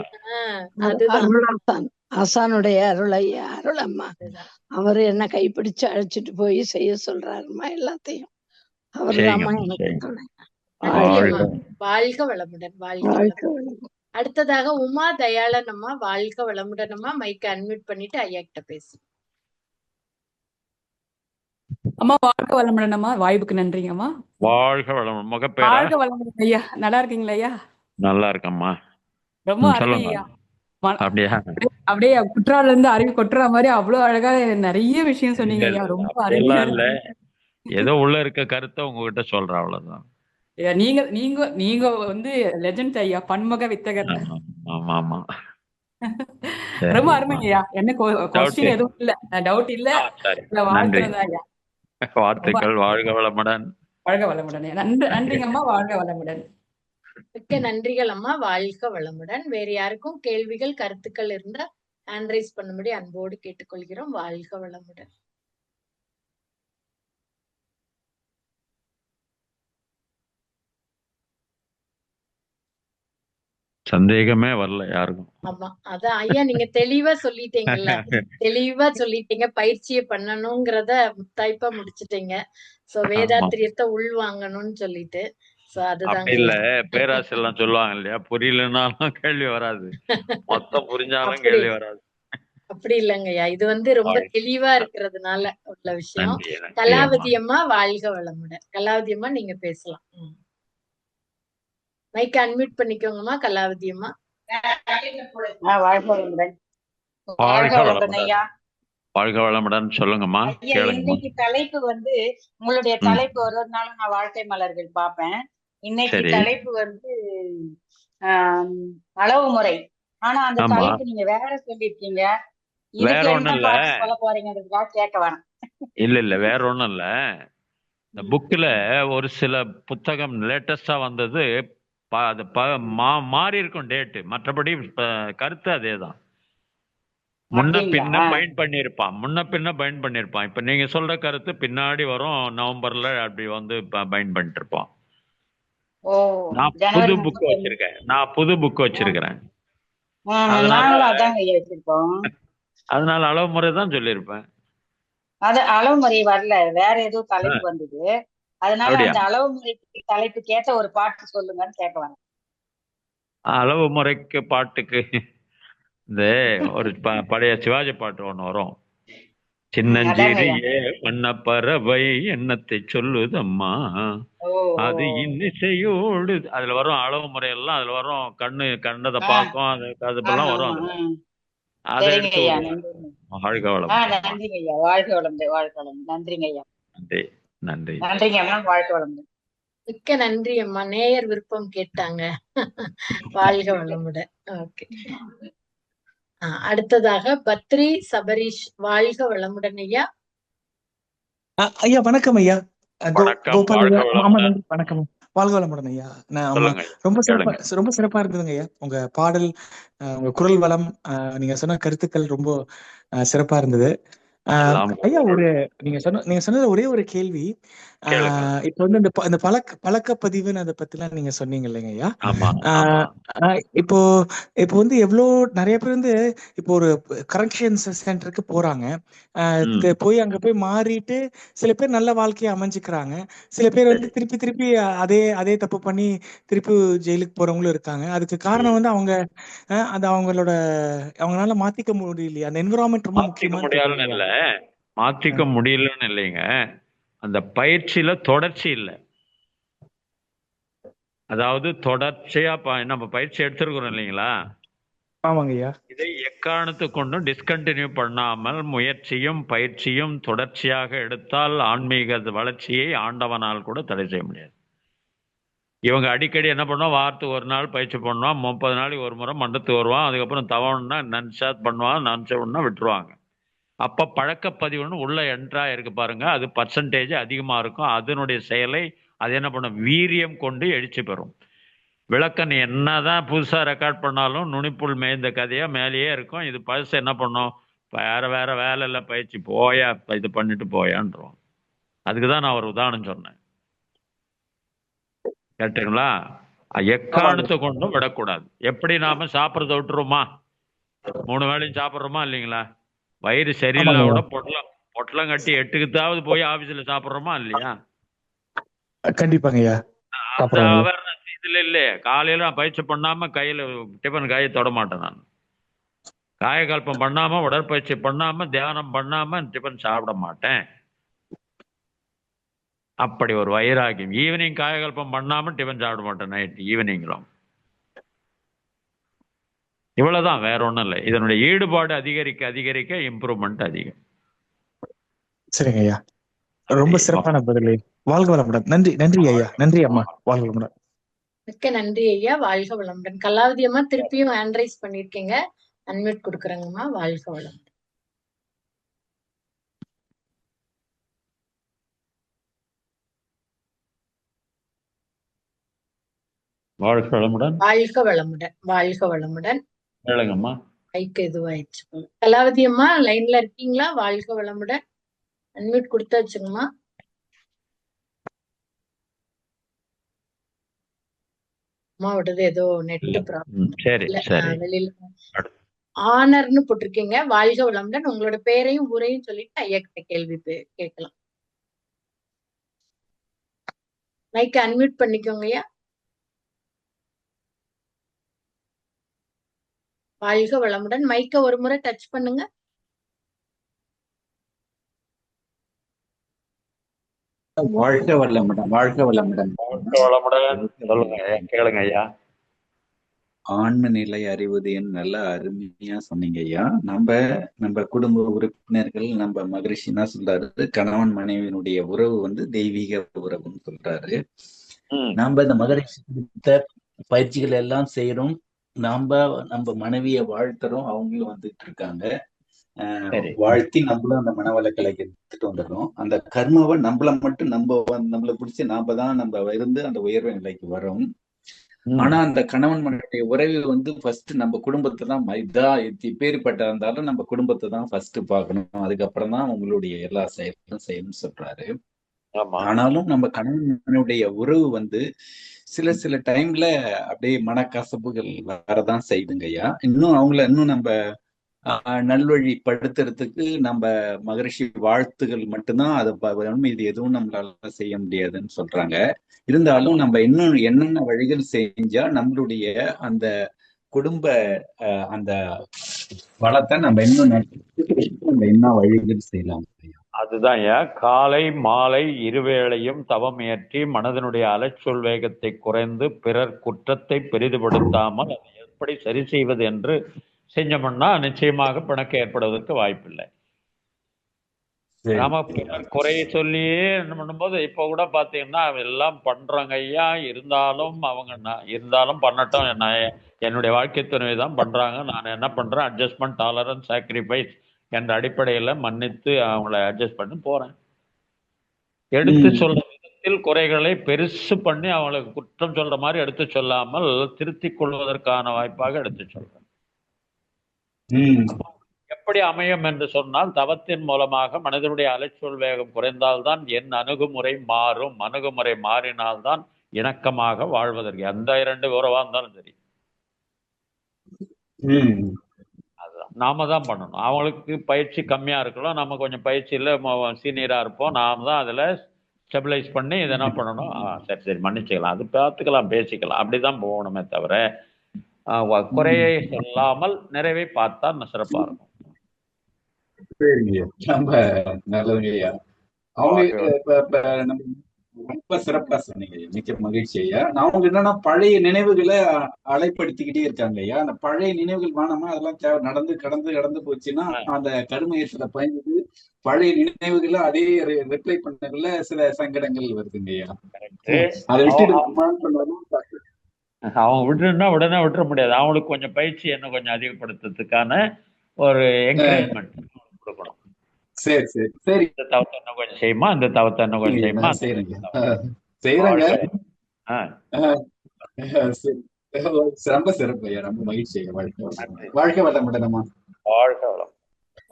அதுதான். அருளாசான். ஆசானுடைய அருள் ஐயா. அருள் அம்மா. அதுதான். அவரு என்ன கைப்பிடிச்சு அழைச்சிட்டு போய் செய்ய சொல்றாருமா எல்லாத்தையும். அவர்தாம்மா செய்யுங்கம்மா எனக்கு செய்யுங்க. துணை. நன்றி வாழ்க அம்மா. வாழ்க. வாழ்க வளமுடன். வாழ்க வாழ்க வளமுடன். வளமுடன். அடுத்ததாக உமா தயாளன் அம்மா. வாழ்க வளமுடன் அம்மா. மைக்க அன்மியூட் பண்ணிட்டு ஐயா கிட்ட பேசு. அம்மா வாழ்க வளமுடன் அம்மா. வாய்ப்புக்கு நன்றிங்க அம்மா. வாழ்க வளம். முகப்பேரா? வாழ்க வளமுடன் ஐயா. நல்லா இருக்கீங்களா ஐயா? நல்லா இருக்கம்மா. ரொம்ப அருமை சொல்லுங்க. ஐயா. அப்படியா? அப்படியே குற்றால இருந்து அருவி கொட்டுற மாதிரி அவ்வளவு அழகா நிறைய விஷயம் இல்ல சொன்னீங்க ஐயா. இல்ல ரொம்ப அருமையா அப்படியெல்லாம் இல்ல. இருக்கு. ஏதோ உள்ள இருக்க கருத்தை உங்ககிட்ட சொல்றேன், அவ்வளவுதான். ஐயா, நீங்க நீங்க நீங்க வந்து லெஜண்ட் ஐயா. பன்முக வித்தகர். ஆமா ஆமா. ரொம்ப சரி. அருமைங்கய்யா. என்ன டவுட். கொஸ்டின் எதுவும் இல்ல. டவுட் இல்ல. சரி. உங்களை நன்றி. வாழ்த்துறதா ஐயா. ரொம்ப வாழ்த்துக்கள். வாழ்க வளமுடன். வாழ்க வளமுடன். நன்றி. நன்றிங்கம்மா. வாழ்க வளமுடன். மிக்க நன்றிகள் அம்மா. வாழ்க வளமுடன். வேறு யாருக்கும் கேள்விகள், கருத்துக்கள் இருந்தா ஹேண்ட் ரைஸ் பண்ணும்படி அன்போடு கேட்டுக்கொள்கிறோம். வாழ்க வளமுடன். சந்தேகமே வரல யாருக்கும். ஆமா. அதான் ஐயா நீங்க தெளிவா சொல்லிட்டீங்கல்ல. தெளிவா சொல்லிட்டீங்க. பயிற்சியை பண்ணணுங்கிறத முத்தாய்ப்பா முடிச்சிட்டீங்க. சோ ஆமா. வேதாத்திரியத்தை உள்வாங்கணும்னு சொல்லிட்டு. சோ அப்படி அதுதாங்க இல்ல, ஐயா. பேராசிரியர்லாம் சொல்லுவாங்க இல்லையா, புரியலனாலும் கேள்வி வராது, மொத்தம் புரிஞ்சாலும் அப்படி கேள்வி வராது. அப்படி இல்லைங்கய்யா. இது வந்து ரொம்ப வாழ்க. தெளிவா இருக்கிறதுனால உள்ள விஷயம். நன்றி நன்றி அம்மா. கலாவதி அம்மா வாழ்க வளமுடன். கலாவதி அம்மா நீங்க பேசலாம். மைக் அன்மியூட் பண்ணிக்கோங்கம்மா கலாவதி அம்மா. வாழ்க வளமுடன். வாழ்க வாழ்க வளமுடன் வளமுடன். ஐயா. வாழ்க வளமுடன். சொல்லுங்கம்மா, ஐயா கேளுங்கம்மா. இன்னைக்கு தலைப்பு வந்து உங்களுடைய தலைப்பு ஒரு ஒரு நாளும் நான் வாழ்க்கை மலர்கள் பார்ப்பேன். இன்னைக்கு சரி. தலைப்பு வந்து அளவு முறை. ஆனா அந்த ஆமா. தலைப்பு நீங்க வேற சொல்லிருக்கீங்க. வேற இதுக்கு ஒண்ணும் என்ன இல்ல. பார்த்து சொல்ல போறீங்கிறதுக்காக கேட்க வரேன். இல்ல வேற ஒண்ணும் இல்ல. இந்த புக்ல ஒரு சில புத்தகம் லேட்டஸ்டா வந்தது, அது மாறி இருக்கும் டேட், மற்றபடி கருத்து அதேதான். முன்ன பின்ன பைண்ட் பண்ணிருப்பான். இப்ப நீங்க சொல்ற கருத்து பின்னாடி வரும், நவம்பர்ல அப்படி வந்து பைண்ட் பண்ணிட்டு இருப்பான். நான் புது புக் வச்சிருக்கிறேன். அதனால அளவு முறை தான் சொல்லியிருப்பேன். அது அளவு முறை வரல, வேற ஏதோ தலைப்பு வந்தது. அதனால அந்த அளவு முறைக்கு தலைப்பு கேட்ட ஒரு பாட்டு சொல்லுங்கன்னு கேட்க வரேன். அளவு முறைக்கு பாட்டுக்கு இந்த ஒரு பழைய சிவாஜி பாட்டு ஒண்ணு வரும். சின்னஞ்சிறிய வண்ணப்பறவை எண்ணத்தை சொல்லுதம்மா, அது இன்னிசையோடு. அதுல வரும் அளவு முறையெல்லாம், அதுல வரும் கண்ணதை பார்க்கும், அதெல்லாம் வரும். அதை எடுத்து வாழ்க வளம். நன்றிங்க ஐயா. வாழ்க வளமுடன். வாழ்க வளம். நன்றிங்க ஐயா. நன்றி நன்றி. நன்றிங்க அம்மா. வாழ்க வளமுடன். மிக்க நன்றி அம்மா. நேயர் விருப்பம் கேட்டாங்க. வாழ்க வளமுடன். ஓகே. அடுத்ததாக பத்ரி சபரீஷ். வாழ்க வளமுடன் ஐயா. ஐயா வணக்கம் ஐயா. வணக்கம். வணக்கம். வாழ்க வளமுடன் ஐயா. ரொம்ப சிறப்பா இருந்ததுங்க ஐயா. உங்க பாடல், உங்க குரல் வளம், நீங்க சொன்ன கருத்துக்கள் ரொம்ப சிறப்பா இருந்தது ஐயா. நீங்க சொன்னது ஒரே ஒரு கேள்வி. இப்ப வந்து இந்த பழக்க பதிவுன்னு அதை பத்தி எல்லாம் நீங்க சொன்னீங்க இல்லைங்க ஐயா. இப்போ வந்து நிறைய பேர் வந்து இப்போ ஒரு கரெக்ஷன்ஸ் சென்டருக்கு போறாங்க. அங்க போய் மாறிட்டு சில பேர் நல்ல வாழ்க்கையை அமைஞ்சுக்கிறாங்க. சில பேர் வந்து திருப்பி அதே தப்பு பண்ணி திருப்பி ஜெயிலுக்கு போறவங்களும் இருக்காங்க. அதுக்கு காரணம் வந்து அவங்களால மாத்திக்க முடியலையே. அந்த என்விரான்மெண்ட் ரொம்ப முக்கியமான. மாத்திக்க முடியலன்னு இல்லைங்க, அந்த பயிற்சியில தொடர்ச்சி இல்லை. அதாவது தொடர்ச்சியா நம்ம பயிற்சி எடுத்திருக்கிறோம் இல்லைங்களா. ஆமாங்க ஐயா. இதை எக்காரணத்து கொண்டும் டிஸ்கண்டினியூ பண்ணாமல் முயற்சியும் பயிற்சியும் தொடர்ச்சியாக எடுத்தால் ஆன்மீக வளர்ச்சியை ஆண்டவனால் கூட தடை செய்ய முடியாது. இவங்க அடிக்கடி என்ன பண்ணுவோம், வாரத்துக்கு ஒரு நாள் பயிற்சி பண்ணுவான், 30 நாளைக்கு ஒரு முறை மண்டத்துக்கு வருவான், அதுக்கப்புறம் தவணுன்னா நன்சா பண்ணுவான், நன்சா விட்டுருவாங்க. அப்ப பழக்கப்பதிவுன்னு உள்ள என்ட்ரா இருக்கு பாருங்க, அது பர்சன்டேஜ் அதிகமா இருக்கும். அதனுடைய செயலை அது என்ன பண்ணும், வீரியம் கொண்டு எழுச்சி பெறும். விளக்கன் என்னதான் புதுசா ரெக்கார்ட் பண்ணாலும் நுனிப்புள் மேய்ந்த கதையா மேலேயே இருக்கும். இது பழசு என்ன பண்ணும், வேற வேலை இல்லை, பயிற்சி போயா, இது பண்ணிட்டு போயான்றோம். அதுக்குதான் நான் ஒரு உதாரணம் சொன்னேன். கேட்டுங்களா. எக்காரணத்தை கொண்டும் விடக்கூடாது. எப்படி நாம சாப்பிட்றத விட்டுருமா, 3 வேளையும் சாப்பிட்றோமா இல்லைங்களா. வயிறு சரியில்லை கூட பொட்டலம் கட்டி 8க்குத்தாவது போய் ஆபீஸ்ல சாப்பிட்றோமா இல்லையா. கண்டிப்பாங்க. இதுல இல்லையே, காலையில நான் பயிற்சி பண்ணாம டிஃபன் கையை தொட மாட்டேன். நான் காயகல்பம் பண்ணாம, உடற்பயிற்சி பண்ணாம, தியானம் பண்ணாம டிஃபன் சாப்பிட மாட்டேன். அப்படி ஒரு வைராகியம். ஈவினிங் காயகல்பம் பண்ணாம டிஃபன் சாப்பிட மாட்டேன், நைட் ஈவினிங்லும். இவ்வளவுதான், வேற ஒண்ணும் இல்லை. இதனுடைய ஈடுபாடு அதிகரிக்க இம்ப்ரூவ்மெண்ட் அதிகம். சரிங்க ஐயா, ரொம்ப சிறப்பான பதில். வாழ்க வளமுடன். நன்றி ஐயா. நன்றி அம்மா. வாழ்க வளமுடன். மிக்க நன்றி ஐயா. வாழ்க வளமுடன். கலாவதி அம்மா திருப்பியும் ஹேண்ட் ரைஸ் பண்ணிருக்கீங்க. அன்மியூட் கொடுக்குறேங்கம்மா. வாழ்க வளமுடன். வாழ்க வளமுடன். வாழ்க வளமுடன். வாழ்க வளமுடன். கேளுங்கம்மா. மைக் இதுவாயிடுச்சு. கலாவதி அம்மா லைன்ல இருக்கீங்களா? வாழ்க வளமுடன். அன்மியூட் கொடுத்தாச்சுங்கம்மா. அம்மாவோடது ஏதோ நெட் ப்ராப்ளம். சரி சரி. வெளியில ஆனர்னு போட்டிருக்கீங்க. வாழ்க வளமுடன். உங்களோட பேரையும் ஊரையும் சொல்லிட்டு ஐயா கிட்ட கேள்வி கேட்கலாம். மைக் அன்மியூட் பண்ணிக்கோங்க ஐயா. வாழ்க வளமுடன். மைக்க ஒரு முறை டச் பண்ணுங்க. வாழ்க வளமுடன். வாழ்க வளமுடன். வாழ்க வளமுடன். சொல்லுங்க கேளுங்க ஐயா. ஆன்ம நிலை அறிவது நல்லா அருமையா சொன்னீங்க ஐயா. நம்ம குடும்ப உறுப்பினர்கள் நம்ம மகரிஷி என்ன சொல்றாரு, கணவன் மனைவியினுடைய உறவு தெய்வீக உறவுன்னு சொல்றாரு. நம்ம இந்த மகரிஷி கொடுத்த பயிற்சிகள் எல்லாம் செய்யறோம். நம்ம மனைவியை வாழ்த்துறோம், அவங்களும் வந்துட்டு இருக்காங்க. வாழ்த்தி நம்மளும் அந்த மனவளக்கலைக்கு எடுத்துட்டு வந்துடுறோம். அந்த கர்மாவை நம்மள பிடிச்சி நம்ம இருந்து அந்த உயர்வு நிலைக்கு வரோம். ஆனா அந்த கணவன் மனைவியுடைய உறவு ஃபர்ஸ்ட் நம்ம குடும்பத்தை தான் இப்பேற்பட்ட இருந்தாலும் நம்ம குடும்பத்தை தான் ஃபர்ஸ்ட் பார்க்கணும். அதுக்கப்புறம் தான் உங்களுடைய எல்லா செயலும் செய்யணும்னு சொல்றாரு. ஆனாலும் நம்ம கணவன் மனைவியுடைய உறவு சில டைம்ல அப்படியே மனக்கசப்புகள் வரதான் செய்யுதுங்க ஐயா. இன்னும் நம்ம நல்வழி படுத்துறதுக்கு நம்ம மகரிஷி வாழ்த்துகள் மட்டும்தான் அதை இது எதுவும் நம்மளால செய்ய முடியாதுன்னு சொல்றாங்க. இருந்தாலும் நம்ம இன்னும் என்னென்ன வழிகள் செஞ்சா நம்மளுடைய அந்த குடும்ப அந்த வளத்தை நம்ம இன்னும் நம்ம என்ன வழிகள் செய்யலாம்? அதுதான் காலை மாலை இருவேளையும் தவம் ஏற்றி மனதனுடைய அலைச்சொல் வேகத்தை குறைந்து பிறர் குற்றத்தை பெரிதுபடுத்தாமல் அதை எப்படி சரி செய்வது என்று செஞ்சோம்னா நிச்சயமாக பிணக்கு ஏற்படுவதற்கு வாய்ப்பில்லை. நாம குறைய சொல்லியே என்ன பண்ணும்போது இப்ப கூட பாத்தீங்கன்னா எல்லாம் பண்றாங்க ஐயா. இருந்தாலும் பண்ணட்டும், என்னுடைய வாழ்க்கை துணை தான் பண்றாங்க, நான் என்ன பண்றேன், அட்ஜஸ்ட்மெண்ட், டாலரன்ஸ், சாக்ரிஃபைஸ் என்ற அடிப்படையில மன்னித்து அவங்கள அட்ஜஸ்ட் பண்ணி போறேன். எடுத்து சொல்ற விதத்தில் குறைகளை பெருசு பண்ணி அவங்களுக்கு குற்றம் சொல்ற மாதிரி எடுத்து சொல்லாமல் திருத்திக் கொள்வதற்கான வாய்ப்பாக எடுத்து சொல்றேன். எப்படி அமையும் என்று சொன்னால், தவத்தின் மூலமாக மனிதனுடைய அலைச்சொல் வேகம் குறைந்தால்தான் என் அணுகுமுறை மாறும். அணுகுமுறை மாறினால்தான் இணக்கமாக வாழ்வதற்கு எந்த இரண்டு உறவா இருந்தாலும் சரி அதுதான் நாம தான் பண்ணணும். அவங்களுக்கு பயிற்சி கம்மியா இருக்கலாம், நம்ம கொஞ்சம் பயிற்சியில சீனியரா இருப்போம், நாம தான் அதுல ஸ்டெபிலைஸ் பண்ணி இதை என்ன பண்ணணும், சரி மன்னிச்சுக்கலாம், அது பார்த்துக்கலாம், பேசிக்கலாம், அப்படிதான் போகணுமே தவிர குறையை சொல்லாமல் நிறைவை பார்த்தா சிறப்பா இருக்கும். சரிங்க, ரொம்ப நல்லதுங்க ஐயா. அவங்க ரொம்ப சிறப்பா சொன்னீங்க ஐயா, மிக்க மகிழ்ச்சி ஐயா. அவங்க என்னன்னா பழைய நினைவுகளை அலைப்படுத்திக்கிட்டே இருக்காங்க ஐயா. அந்த பழைய நினைவுகள் வேணாமா, அதெல்லாம் நடந்து கடந்து போச்சுன்னா அந்த கருமையத்துல பயந்து பழைய நினைவுகளை அதே ரிப்ளை பண்ணல சில சங்கடங்கள் வருதுங்க ஐயா. அதை விட்டு அவங்க விட்டுருன்னா உடனே விட்டுற முடியாது. அவங்களுக்கு கொஞ்சம் பயிற்சி என்ன கொஞ்சம் அதிகப்படுத்துறதுக்கான ஒரு என்கரேஜ்மெண்ட் கொடுக்கணும். சரி சரி சரி, இந்த தவத்தை என்ன கொஞ்சம் செய்யுமா, இந்த தவத்தை என்ன கொஞ்சம் செய்யுமா, செய்யறாங்க. ரொம்ப சிறப்பு ஐயா, ரொம்ப மகிழ்ச்சி ஐயா. வாழ்க்கை வளமுடனம்மா. வாழ்க வளம்.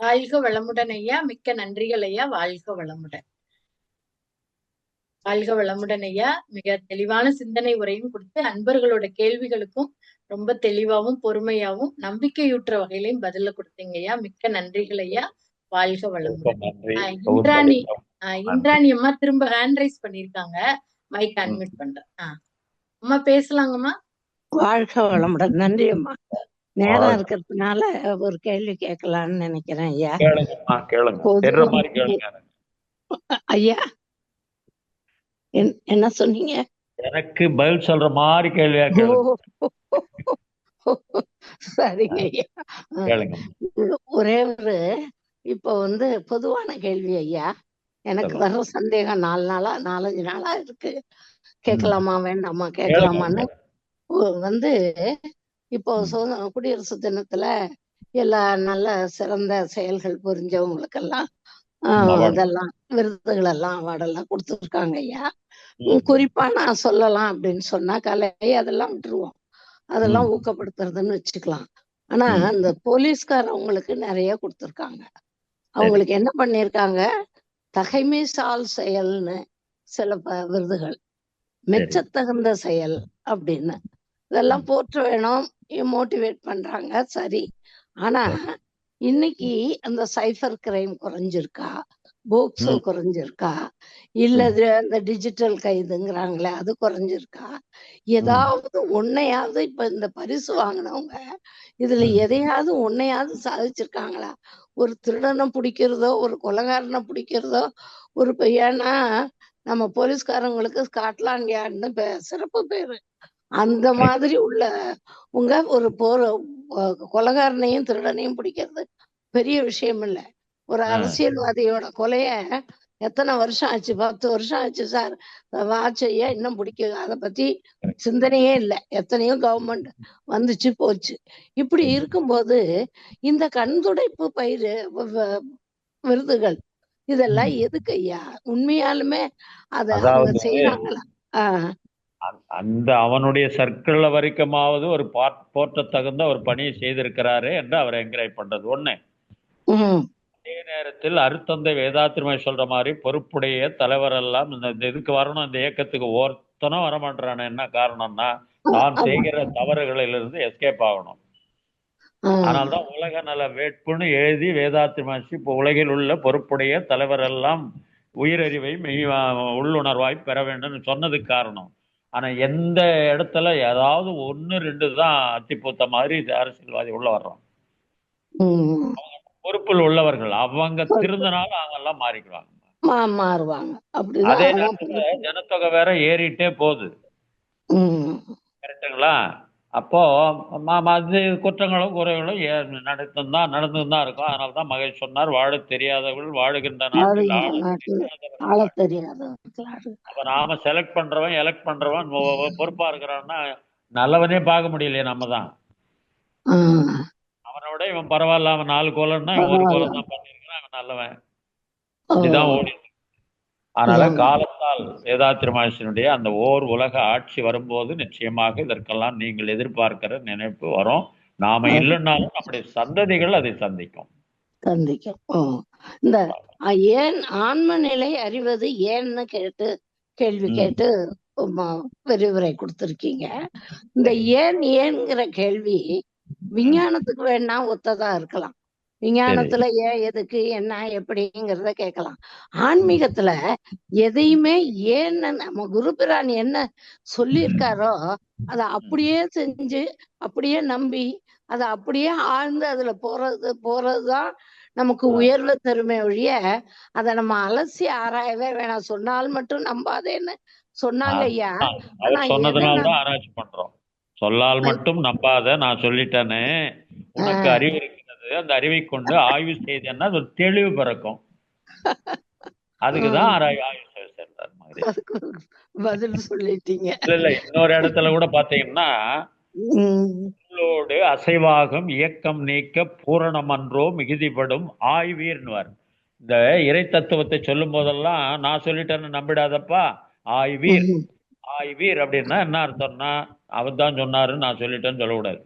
வாழ்க வளமுடன் ஐயா. மிக்க நன்றிகள் ஐயா. வாழ்க வளமுடன். வாழ்க வளமுடன் ஐயா. மிக தெளிவான சிந்தனை உரையும் கொடுத்து அன்பர்களோட கேள்விகளுக்கும் ரொம்ப தெளிவாகவும் பொறுமையாகவும் நம்பிக்கையூற்ற வகையிலையும் பதில கொடுத்தீங்க ஐயா. மிக்க நன்றிகள் ஐயா. வாழ்க வளமுடன். இந்திராணி அம்மா திரும்ப ஹேண்ட் ரைஸ் பண்ணிருக்காங்க. மைக் அன்மியூட் பண்றேன். அம்மா பேசலாங்கம்மா. வாழ்க வளமுடன். நன்றி அம்மா. நேரம் இருக்கிறதுனால ஒரு கேள்வி கேட்கலான்னு நினைக்கிறேன் ஐயா. ஐயா என்ன சொன்னீங்க? எனக்கு பதில் சொல்ற மாதிரி கேள்வியா கேளுங்க. சரிங்க ஐயா. ஒரே ஒரு இப்ப பொதுவான கேள்வி ஐயா. எனக்கு வர்ற சந்தேகம் 4 நாளா 4-5 நாளா இருக்கு. கேட்கலாமா வேண்டாமா கேட்கலாமான்னு வந்து இப்போ குடியரசு தினத்துல எல்லா நல்ல சிறந்த செயல்கள் புரிஞ்சவங்களுக்கெல்லாம் இதெல்லாம் விருதுகள் எல்லாம் அவார்டெல்லாம் கொடுத்துருக்காங்க ஐயா. குறிப்பா நான் சொல்லலாம் அப்படின்னு சொன்னா கலை அதெல்லாம் விட்டுருவோம், அதெல்லாம் ஊக்கப்படுத்துறதுன்னு வச்சுக்கலாம். ஆனா அந்த போலீஸ்காரவங்களுக்கு நிறைய கொடுத்துருக்காங்க. அவங்களுக்கு என்ன பண்ணிருக்காங்க, தகைமை சால் செயல்னு சில விருதுகள், மெச்சத்தகுந்த செயல் அப்படின்னு இதெல்லாம் போற்ற வேணும், மோட்டிவேட் பண்றாங்க, சரி. ஆனா இன்னைக்கு அந்த சைபர் கிரைம் குறைஞ்சிருக்கா, போக்சோ குறைஞ்சிருக்கா, இல்ல அந்த டிஜிட்டல் கைதுங்கிறாங்களே அது குறைஞ்சிருக்கா, ஏதாவது ஒன்னையாவது இப்ப இந்த பரிசு வாங்கினவங்க இதுல எதையாவது ஒன்னையாவது சாதிச்சிருக்காங்களா? ஒரு திருடனை பிடிக்கிறதோ, ஒரு கொலைகாரனை பிடிக்கிறதோ, ஒரு ஏன்னா நம்ம போலீஸ்காரங்களுக்கு ஸ்காட்லாண்ட் யார்டுன்னு சிறப்பு பேரு. அந்த மாதிரி உள்ள உங்க ஒரு கொலைகாரனையும் திருடனையும் பிடிக்கிறது பெரிய விஷயம் இல்ல. ஒரு அரசியல்வாதியோட கொலைய எத்தனை வருஷம் ஆச்சு, 10 வருஷம் ஆச்சு சார், ஆச்சையா இன்னும் பிடிக்க, அதை பத்தி சிந்தனையே இல்லை. எத்தனையோ கவர்மெண்ட் வந்துச்சு போச்சு. இப்படி இருக்கும்போது இந்த கண்துடைப்பு பயிர் விருதுகள் இதெல்லாம் எதுக்கு ஐயா? உண்மையாலுமே அத அவங்க செய்யறாங்களா? அந்த அவனுடைய சர்க்கிள் வரைக்குமாவது ஒரு போற்ற தகுந்த ஒரு பணியை செய்திருக்கிறாரு என்று அவரை என்கரேஜ் பண்றது ஒண்ணு. அதே நேரத்தில் அருத்தந்தை வேதாத்திரிமாய் சொல்ற மாதிரி பொறுப்புடைய தலைவர் எல்லாம் இந்த இதுக்கு வரணும், இந்த இயக்கத்துக்கு ஒருத்தனும் வரமாட்டான. என்ன காரணம்னா தான் செய்கிற தவறுகளிலிருந்து எஸ்கேப் ஆகணும். அதனால்தான் உலக நல வேட்புன்னு எழுதி வேதாத்திரிமாசி இப்போ உலகில் உள்ள பொறுப்புடைய தலைவர் எல்லாம் உயிரறிவை உள்ளுணர்வாய் பெற வேண்டும் சொன்னதுக்கு காரணம். ஆனா எந்த இடத்துல ஏதாவது 1, 2 தான் அத்திப்பூத்த மாதிரி அரசியல்வாதி உள்ள வர்றோம். பொறுப்பில் உள்ளவர்கள் அவங்க திருந்தனாலும் அவங்க எல்லாம் மாறிக்குவாங்க. அதே நேரத்துல ஜனத்தொகை வேற ஏறிட்டே போகுது, கரெக்டுங்களா? அப்போ அது குற்றங்களும் குறைகளும் நடந்துதான் இருக்கும். அதனாலதான் மகேஷ் சொன்னார், வாழ தெரியாதவர்கள் வாழுகின்ற நாட்டில் அப்ப நாம செலக்ட் பண்றவன் எலெக்ட் பண்றவன் பொறுப்பா இருக்கிறான்னா நல்லவனே பார்க்க முடியலையே. நம்ம தான் அவனோட இவன் பரவாயில்ல, அவன் 4 கோலன்னா இவன் 1 கோலம் தான் பண்ணிருக்கிறான், அவன் நல்லவன், இப்படிதான் ஓடி. அதனால காலத்தால் வேதாத்திரிமாசினுடைய அந்த ஓர் உலக ஆட்சி வரும்போது நிச்சயமாக இதற்கெல்லாம் நீங்கள் எதிர்பார்க்கிற நினைப்பு வரும். நாம இல்லைன்னாலும் நம்முடைய சந்ததிகள் அதை சந்திக்கும். இந்த ஏன் ஆன்ம நிலை அறிவது ஏன்னு கேள்வி கேட்டு விரிவுரை கொடுத்திருக்கீங்க. இந்த ஏன்ங்கிற கேள்வி விஞ்ஞானத்துக்கு வேணா ஒத்ததா இருக்கலாம். விஞ்ஞானத்துல ஏன், எதுக்கு, என்ன, எப்படிங்கிறத கேட்கலாம். ஆன்மீகத்துல எதையுமே ஏன்னு நம்ம குருபிரான் என்ன சொல்லியிருக்காரோ அதை அப்படியே செஞ்சு அப்படியே நம்பி அதை அப்படியே ஆழ்ந்து அதுல போறதுதான் நமக்கு உயர்வு தருமே ஒழிய அதை நம்ம அலசி ஆராயவே வேணாம். சொன்னால் மட்டும் நம்பாதேன்னு சொன்னாங்க ஐயா. சொன்னதுனாலதான் ஆராய்ச்சி பண்றோம். சொல்லால் மட்டும் நம்பாத, நான் சொல்லிட்டேன்னு உனக்கு அறிவு இருக்கிறது, அந்த அறிவை கொண்டு ஆய்வு செய்தேன்னா அது ஒரு தெளிவு பிறக்கும். அதுக்குதான் ஆய்வு செய்தார் மாதிரி பதில் சொல்லிட்டீங்க. இல்ல இன்னொரு இடத்துல கூட பாத்தீங்கன்னா அசைவாகம் இயக்கம் நீக்க பூரணமன்றோ மிகுதிப்படும் ஆய்வீர்னுவார். இந்த இறை தத்துவத்தை சொல்லும் போதெல்லாம் நான் சொல்லிட்டேன்னு நம்பிடாதப்பா, ஆய்வீர் ஆய்வீர் அப்படின்னா என்ன அர்த்தம்னா அவர் தான் சொன்னாரு நான் சொல்லிட்டேன்னு சொல்லக்கூடாது.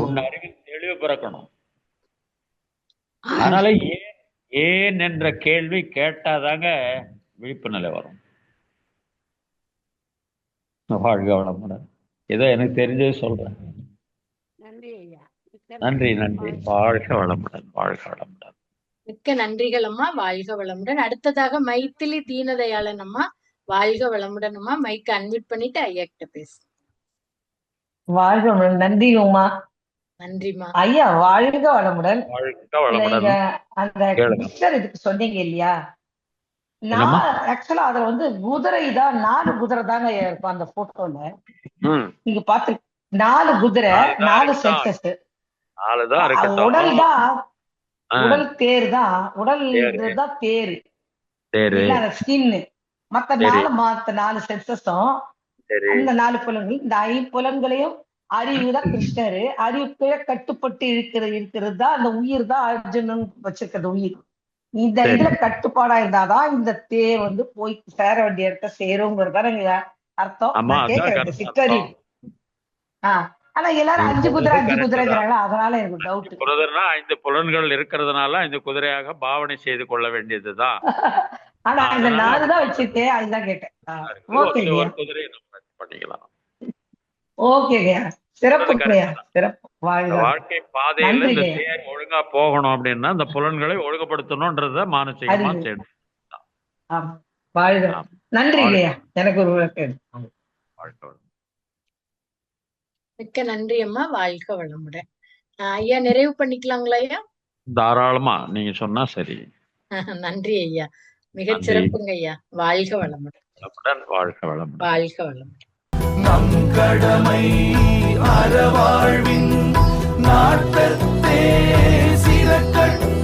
உன் அறிவில் தெளிவு பிறக்கணும். அதனால ஏன் என்ற கேள்வி கேட்டாதாங்க விழிப்பு நிலை வரும். வாழ்க வளமுடன். ஏதோ எனக்கு தெரிஞ்சது சொல்றேன். நன்றி நன்றி. வாழ்க வளமுடன். வாழ்க வளமுடன். மிக்க நன்றிகள் அம்மா. வாழ்க வளமுடன். அடுத்ததாக மைத்திலி தீனதயாளன் அம்மா, வாழ்க வளமுடன் அம்மா. மைக் அன்மியூட் பண்ணிட்டு ஐயா கிட்ட பேசு. வாழ்க வளமுடன். நன்றி உமா. நன்றிமா ஐயா. வாழ்க வளமுடன். வாழ்க வளமுடன். அந்த பிக்சர் இதுக்கு சொன்னீங்க இல்லையா, நான் ஆக்சுவலா அதுல வந்து குதிரை தான், 4 குதிரை தாங்க இருக்கும் அந்த போட்டோல. நீங்க பாத்து 4 குதிரை, 4 சென்சஸ். உடல் தான், உடல் தேர் தான், உடல் தான் தேரு, ஸ்கின். மத்த 4 சென்சஸும் அந்த 4 புலன்கள், இந்த 5 புலன்களையும் அறிவுதான் கிருஷ்ணரு. அறிவுக்கு கட்டுப்பட்டு இருக்கிறது தான் அந்த உயிர் தான் அர்ஜுனன் வச்சிருக்கிறது உயிர். இந்த இதுல கட்டுப்பாடா இருந்தாதான் இந்த தேர் வந்து போய் சேர வேண்டிய இடத்த சேருங்கிறதா அர்த்தம். கேட்கறேன் சிற்றறிவு. ஆனா எல்லாரும் 5 குதிரைங்கிறாங்களா, அதனால எனக்கு டவுட். 5 புலன்கள் இருக்கிறதுனால 5 குதிரையாக பாவனை செய்து கொள்ள வேண்டியதுதான். ஆனா இந்த 4 தான் வச்சிருக்கேன், அதுதான் கேட்டேன். பண்ணிக்கலாம். ஓகேங்க, சிறப்புங்கய்யா, சிறப்பு. வாழ்க்கை பாதையில இந்த தேர் ஒழுங்கா போகணும் அப்படின்னா இந்த புலன்களை ஒழுங்குபடுத்தணும்ன்றத மானசீகமா செய்யணும். நன்றி எனக்கு ஒரு மிக்க நன்றி அம்மா. வாழ்க வளமுடன். ஐயா நிறைவு பண்ணிக்கலாங்களா ஐயா? தாராளமா, நீங்க சொன்னா சரி. நன்றி ஐயா, மிகச் சிறப்புங்க ஐயா. வாழ்க வளமுடன். வாழ்க வளமுடன். வாழ்க வளமுடன். நம் கடமை அறவாழ்வின் நாட்டத்தே சிறக்கட்டும்.